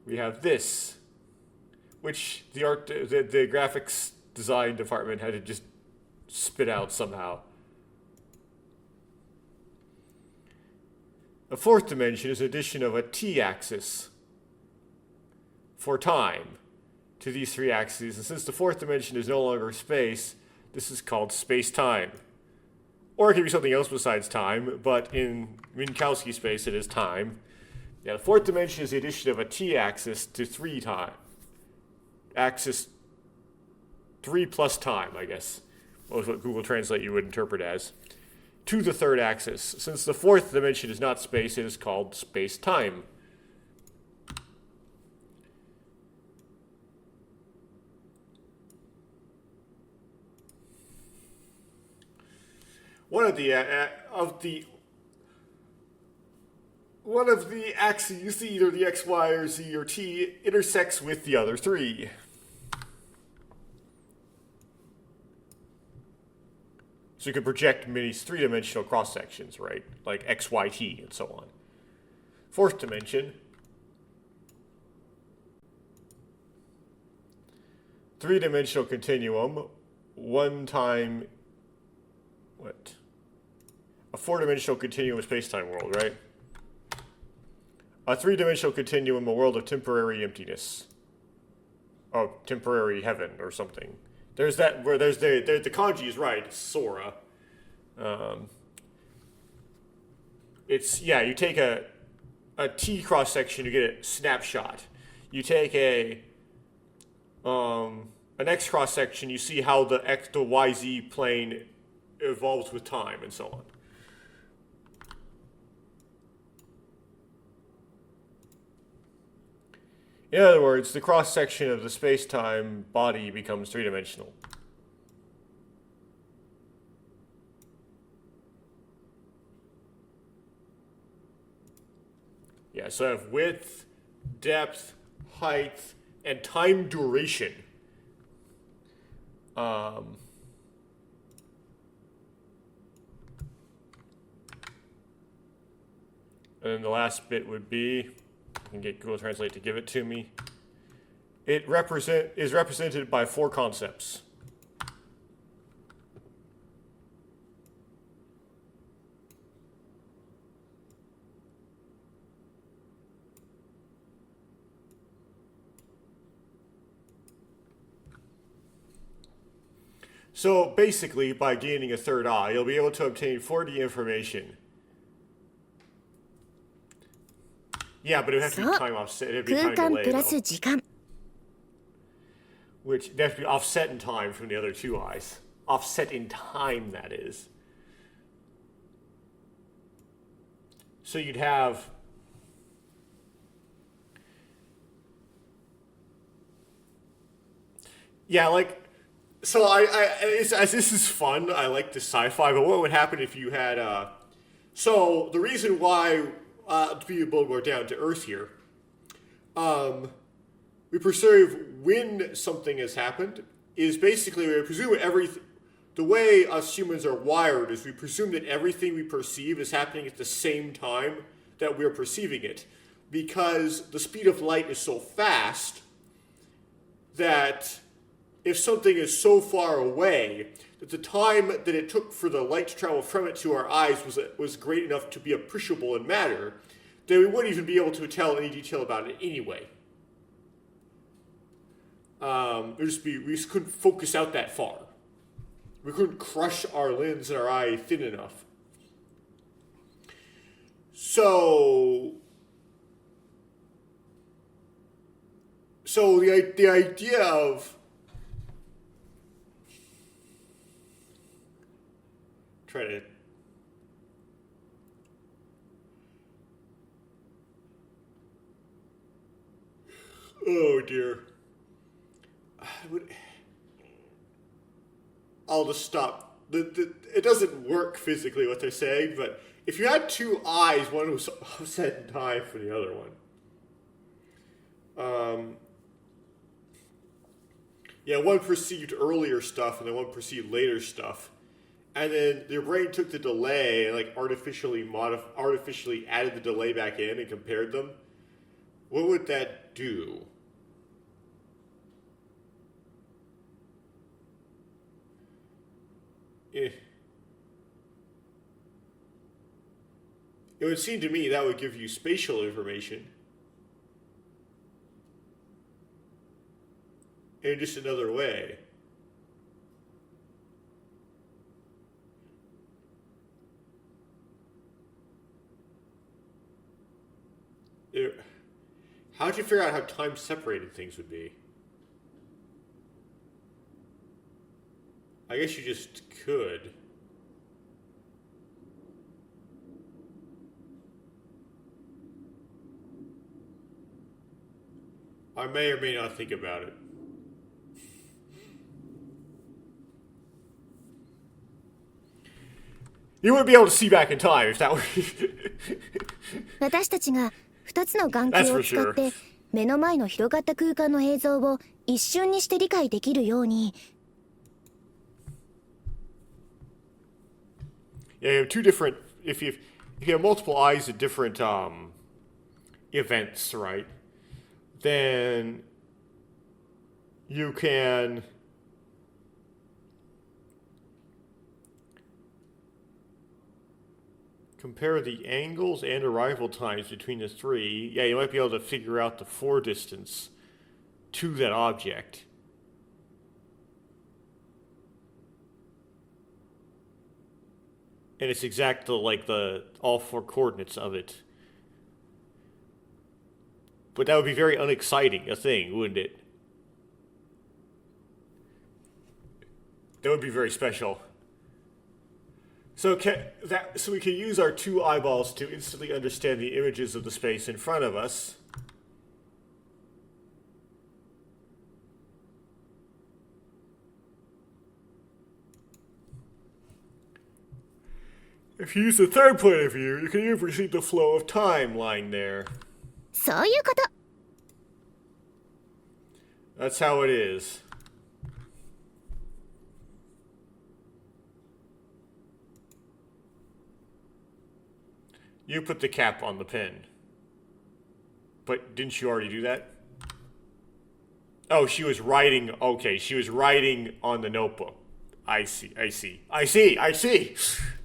we have this, which the graphics design department had to just spit out somehow. The fourth dimension is addition of a t-axis for time to these three axes, and since the fourth dimension is no longer space, this is called space-time. Or it can be something else besides time, but in Minkowski space it is time. Yeah, the fourth dimension is the addition of a t-axis to 3 time. Axis 3 plus time, I guess, was what Google Translate you would interpret as, to the third axis. Since the fourth dimension is not space, it is called space-time. One of the axes, either the x, y, or z, or t, intersects with the other three. So you can project many three-dimensional cross-sections, right? Like x, y, t, and so on. Fourth dimension. Three-dimensional continuum. One time... What? A four-dimensional continuum space-time world, right? A three-dimensional continuum, a world of temporary emptiness. Oh, temporary heaven or something. There's that where there's the kanji is right. It's Sora. It's you take a T cross section, you get a snapshot. You take an X cross section, you see how the YZ plane evolves with time and so on. In other words, the cross-section of the space-time body becomes three-dimensional. Yeah, so I have width, depth, height, and time duration. And then the last bit would be... I can get Google Translate to give it to me. It is represented by 4 concepts. So basically, by gaining a third eye, you'll be able to obtain 4D information. Yeah, but it would have to be time offset. It would be time delay, though. Which they have to be offset in time from the other 2 eyes. Offset in time, that is. So you'd have... Yeah, like... So this is fun. I like the sci-fi, but what would happen if you had... So the reason why... to be a little more down to earth here, we perceive when something has happened is basically we presume the way us humans are wired is we presume that everything we perceive is happening at the same time that we're perceiving it. because the speed of light is so fast that if something is so far away, that the time that it took for the light to travel from it to our eyes was great enough to be appreciable in matter, then we wouldn't even be able to tell any detail about it anyway. We just couldn't focus out that far. We couldn't crush our lens and our eye thin enough. So the idea of oh dear. I'll just stop. It doesn't work physically what they're saying, but if you had two eyes, one was set in time for the other one. One perceived earlier stuff and then one perceived later stuff. And then your brain took the delay and like artificially added the delay back in and compared them. What would that do? It would seem to me that would give you spatial information. In just another way. How'd you figure out how time-separated things would be? I guess you just could. I may or may not think about it. You wouldn't be able to see back in time if that were... 私たちが2つの眼球を使って目の前の広がった空間の映像を一瞬にして理解できるように。Yeah, you have two different... If you have multiple eyes at different events, right? Then you can... compare the angles and arrival times between the three. Yeah, you might be able to figure out the distance to that object. And it's exact all four coordinates of it. But that would be very unexciting a thing, wouldn't it? That would be very special. So we can use our two eyeballs to instantly understand the images of the space in front of us. If you use the third point of view, you can even see the flow of time line there. そういうこと。 That's how it is. You put the cap on the pen. But didn't you already do that? Oh, she was writing. Okay, she was writing on the notebook. I see.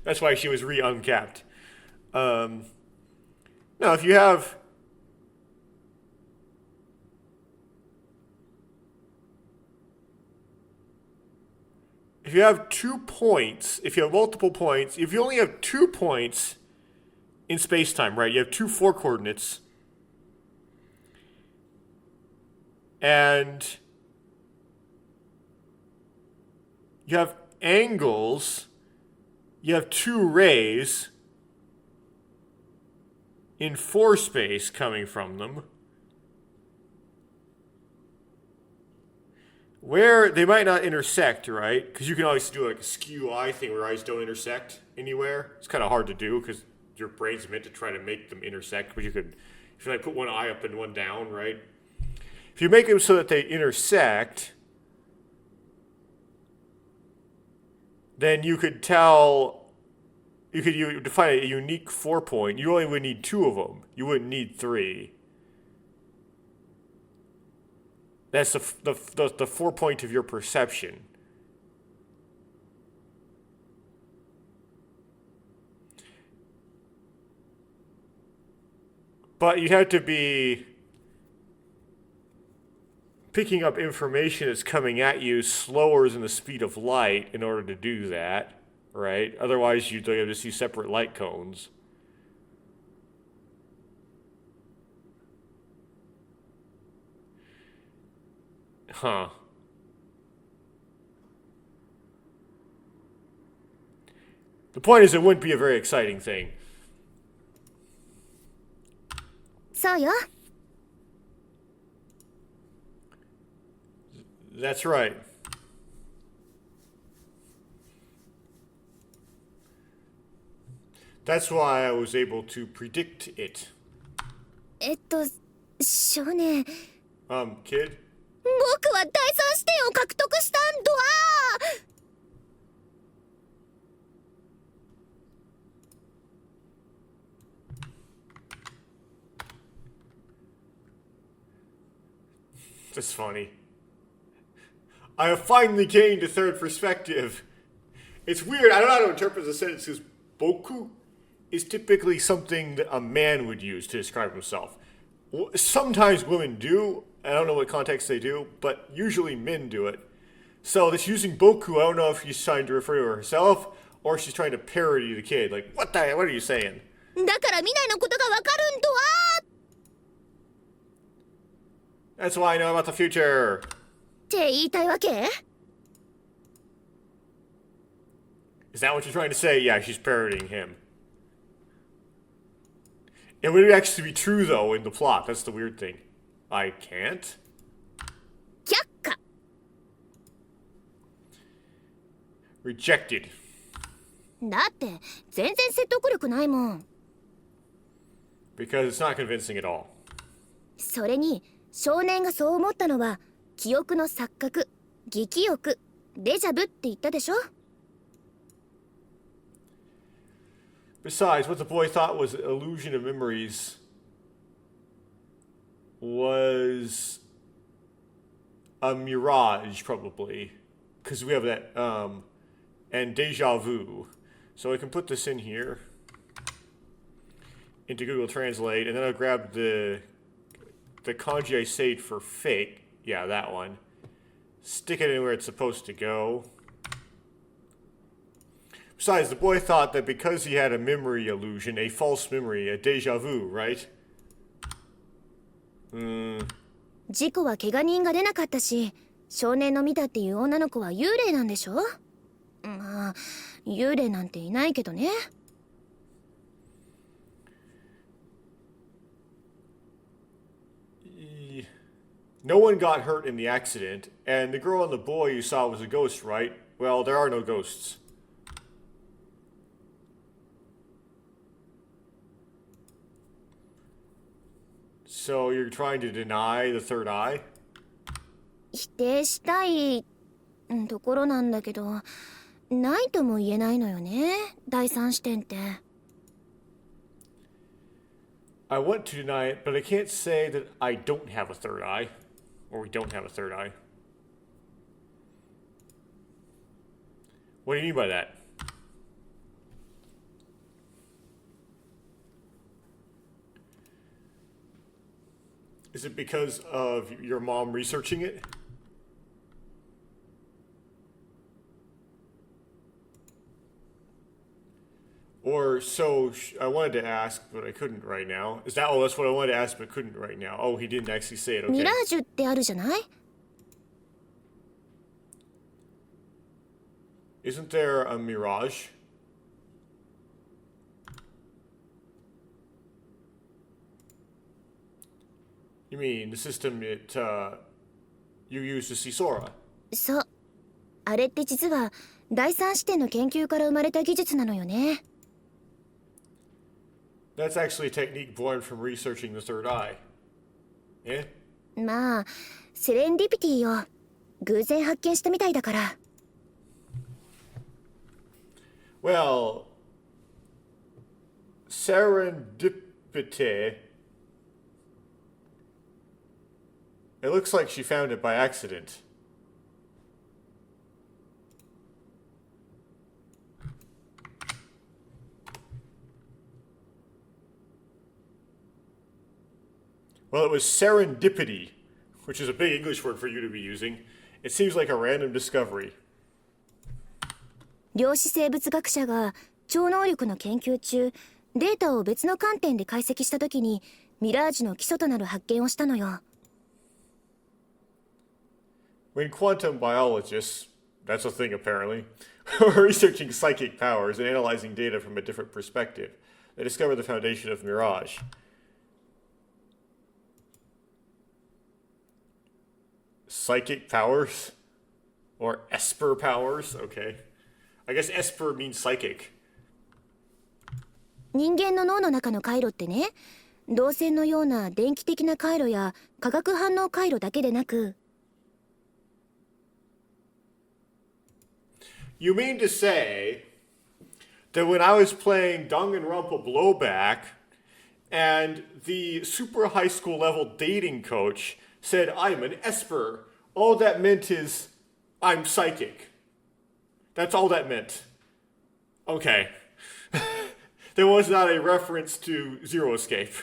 That's why she was uncapped. Now, if you have... If you have 2 points, if you have multiple points, if you only have 2 points in space-time, right? You have 2 4 coordinates. And you have angles. You have 2 rays in 4 space coming from them. Where they might not intersect, right? Because you can always do like a skew eye thing where eyes don't intersect anywhere. It's kind of hard to do because your brain's meant to try to make them intersect. But you could, if you like put one eye up and one down, right? If you make them so that they intersect, then you could tell you define a unique 4-point. You only would need 2 of them. You wouldn't need 3. That's the 4-point of your perception. But you'd have to be picking up information that's coming at you slower than the speed of light in order to do that, right? Otherwise, you'd have to see separate light cones. Huh. The point is, it wouldn't be a very exciting thing. そうよ。 That's right. That's why I was able to predict it. 少年、 Kid? 僕は第三視点を獲得したんだわ。 That's funny. I have finally gained a third perspective. It's weird. I don't know how to interpret the sentence because boku is typically something that a man would use to describe himself. Sometimes women do. I don't know what context they do, but usually men do it. So this using boku, I don't know if she's trying to refer to herself or she's trying to parody the kid. Like, what are you saying? だから未来のことがわかるんだわ。 That's why I know about the future. って言いたいわけ？ Is that what you're trying to say? Yeah, she's parodying him. It would actually be true, though, in the plot. That's the weird thing. I can't? 却下。 Rejected. だって全然説得力ないもん。 Because it's not convincing at all. それに少年がそう思ったのは記憶の錯覚、疑記憶、デジャブって言ったでしょ？ Besides, what the boy thought was an illusion of memories was a mirage, probably. Because we have that, and deja vu. So I can put this in here into Google Translate, and then I'll grab the kanji I saved for fake. Yeah, that one. Stick it in where it's supposed to go. Besides, the boy thought that because he had a memory illusion, a false memory, a deja vu, right? 事故は怪我人が出なかったし、少年の見たっていう女の子は幽霊なんでしょ？まあ、幽霊なんていないけどね。No one got hurt in the accident, and the girl and the boy you saw was a ghost, right? Well, there are no ghosts. So you're trying to deny the third eye? 否定したいところなんだけど、ないとも言えないのよね、第三視点って。I want to deny it, but I can't say that I don't have a third eye. Or we don't have a third eye. What do you mean by that? Is it because of your mom researching it? Or so I wanted to ask, but I couldn't right now. Is that? Oh, that's what I wanted to ask, but couldn't right now. Oh, he didn't actually say it. ミ Okay. ラージュってあるじゃない？ Isn't there a mirage? You mean the system it you use to see Sora? そう。あれって実は第三視点の研究から生まれた技術なのよね。 That's actually a technique born from researching the third eye. Eh? まあ、セレンディピティよ。偶然発見したみたいだから。 Well, Serendipity. It looks like she found it by accident. Well, it was serendipity, which is a big English word for you to be using. It seems like a random discovery. 量子生物学者が超能力の研究中、データを別の観点で解析したときに、ミラージュの基礎となる発見をしたのよ。When quantum biologists, that's a thing apparently, were researching psychic powers and analyzing data from a different perspective, they discovered the foundation of Mirage. Psychic powers? Or Esper powers? Okay. I guess Esper means psychic. 人間の脳の中の回路ってね、導線のような電気的な回路や化学反応回路だけでなく、You mean to say that when I was playing Danganronpa Blowback and the super high school level dating coach said I'm an Esper, all that meant is I'm psychic. That's all that meant. Okay. There was not a reference to Zero Escape.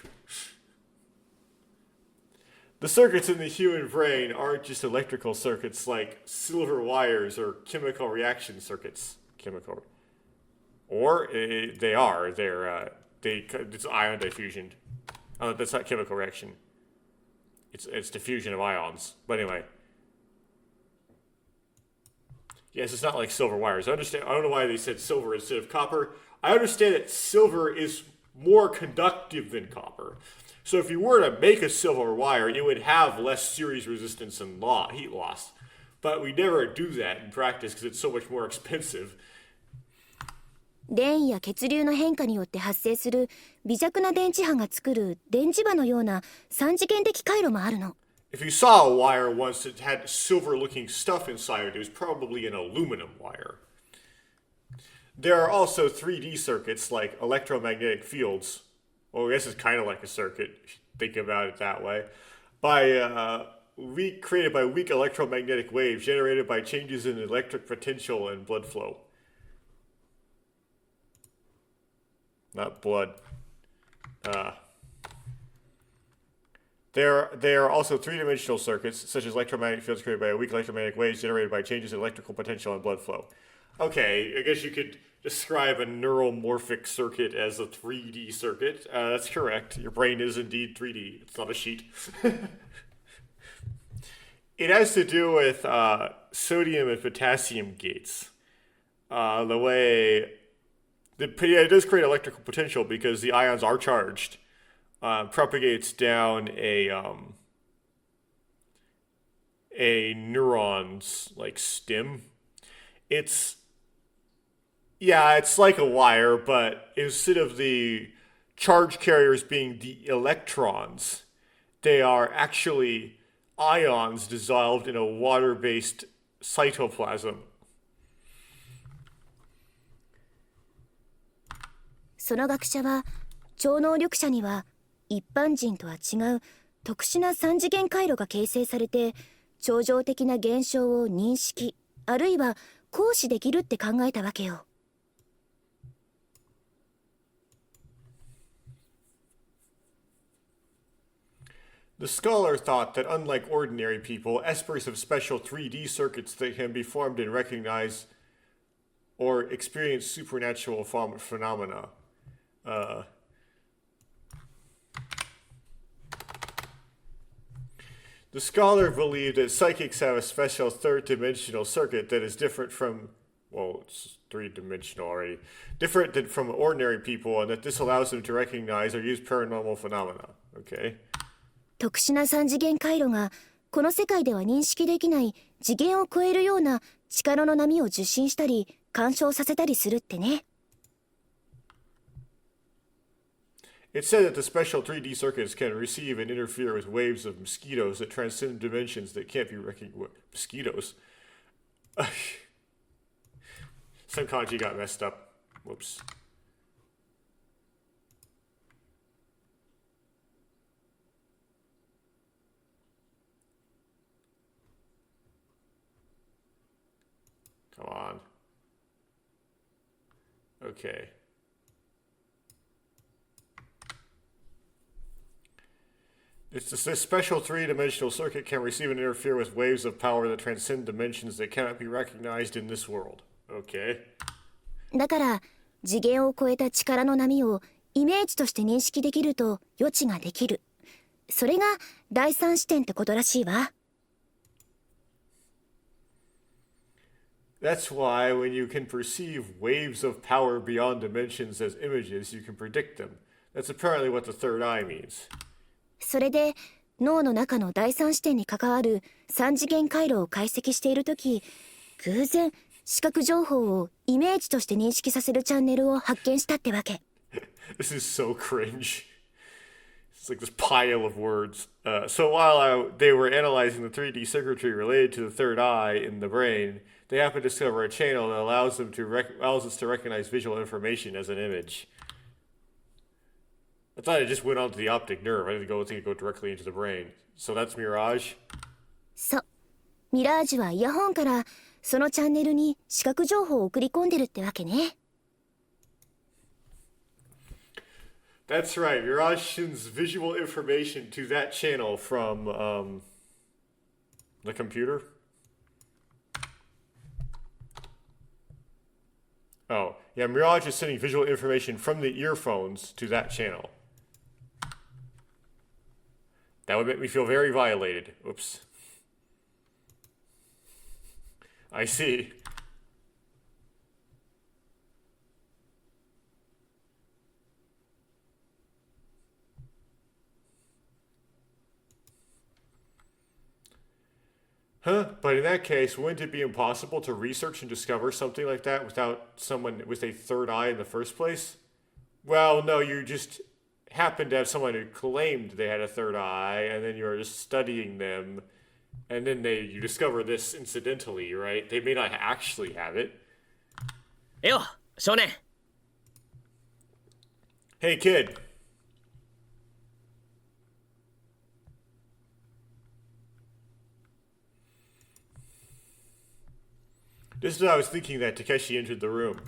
The circuits in the human brain aren't just electrical circuits like silver wires or chemical reaction circuits. They are. It's ion diffusion. Oh, that's not chemical reaction. It's diffusion of ions. But anyway. Yes, it's not like silver wires. I don't know why they said silver instead of copper. I understand that silver is more conductive than copper. So if you were to make a silver wire, it would have less series resistance and heat loss. But we never do that in practice because it's so much more expensive. 電位や血流の変化によって発生する微弱な電磁波が作る電磁場のような三次元的回路もあるの。If you saw a wire once that had silver-looking stuff inside it, it was probably an aluminum wire. There are also 3D circuits like electromagnetic fields. Well, I guess it's kind of like a circuit, if you think about it that way. Created by weak electromagnetic waves generated by changes in electric potential and blood flow. Not blood. There are also three-dimensional circuits, such as electromagnetic fields created by weak electromagnetic waves generated by changes in electrical potential and blood flow. Okay, I guess you could describe a neuromorphic circuit as a 3D circuit. That's correct. Your brain is indeed 3D. It's not a sheet. It has to do with sodium and potassium gates. It does create electrical potential because the ions are charged. Propagates down a neuron's like stem. It's like a wire, but instead of the charge carriers being the electrons, they are actually ions dissolved in a water-based cytoplasm. その学者は超能力者には一般人とは違う特殊な三次元回路が形成されて超常的な現象を認識あるいは行使できるって考えたわけよ。The scholar thought that unlike ordinary people, espers have special 3D circuits that can be formed and recognize or experience supernatural phenomena. The scholar believed that psychics have a special third-dimensional circuit that is different from, well, it's three-dimensional already, different than from ordinary people, and that this allows them to recognize or use paranormal phenomena. Okay. 特殊な三次元回路がこの世界では認識できない次元を超えるような力の波を受信したり干渉させたりするってね。It said that the special 3D circuits can receive and interfere with waves of mosquitoes that transcend dimensions that can't be recognized. Mosquitoes? Some kanji got messed up. Whoops. Come on. Okay. This special three-dimensional circuit can receive and interfere with waves of power that transcend dimensions that cannot be recognized in this world. Okay. だから次元を超えた力の波をイメージとして認識できると予知ができる。それが第三視点ってことらしいわ。That's why when you can perceive waves of power beyond dimensions as images, you can predict them. That's apparently what the third eye means. それで脳の中の第三視点に関わる三次元回路を解析しているとき、偶然視覚情報をイメージとして認識させるチャンネルを発見したってわけ。This is so cringe. It's like this pile of words. So while they were analyzing the 3D circuitry related to the third eye in the brain, they happened to discover a channel that allows us to recognize visual information as an image. I thought it just went onto the optic nerve. I didn't think it go directly into the brain. So that's Mirage? そう。ミラージュはイヤホンからそのチャンネルに視覚情報を送り込んでるってわけね。That's right. Mirage sends visual information to that channel from the computer. Oh, yeah, Mirage is sending visual information from the earphones to that channel. That would make me feel very violated. Oops. I see. Huh? But in that case, wouldn't it be impossible to research and discover something like that without someone with a third eye in the first place? Well, no, you just happened to have someone who claimed they had a third eye, and then you're just studying them, and then you discover this incidentally, right? They may not actually have it. よ、少年。 Hey, kid. Just as I was thinking that, Takeshi entered the room.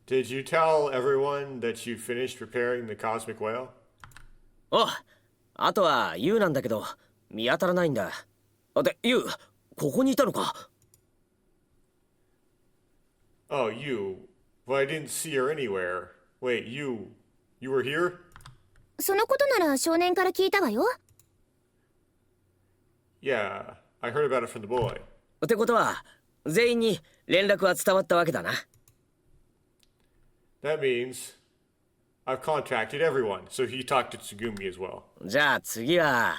Did you tell everyone that you finished repairing the cosmic whale? お、あとはユウなんだけど見当たらないんだ。で、ユウ、ここにいたのか。Oh, you. Well, I didn't see her anywhere. Wait, you were here? そのことなら少年から聞いたわよ。Yeah, I heard about it from the boy. ってことは全員に連絡は伝わったわけだな。That means I've contacted everyone, so he talked to Tsugumi as well. じゃあ次は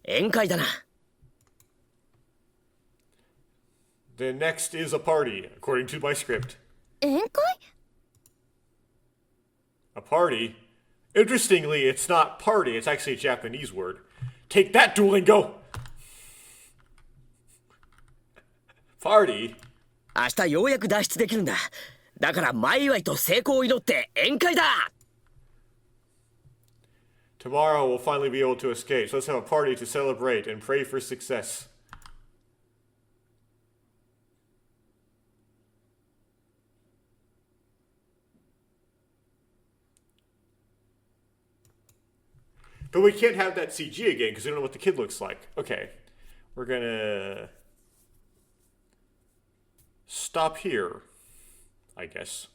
宴会だな。The next is a party, according to my script. 宴会？ A party? Interestingly, it's not party, it's actually a Japanese word. Take that, Duolingo! Party? 明日ようやく脱出できるんだ。だから前祝いと成功を祈って宴会だ。 Tomorrow we'll finally be able to escape, so let's have a party to celebrate and pray for success. But we can't have that CG again because we don't know what the kid looks like. Okay, we're gonna stop here, I guess.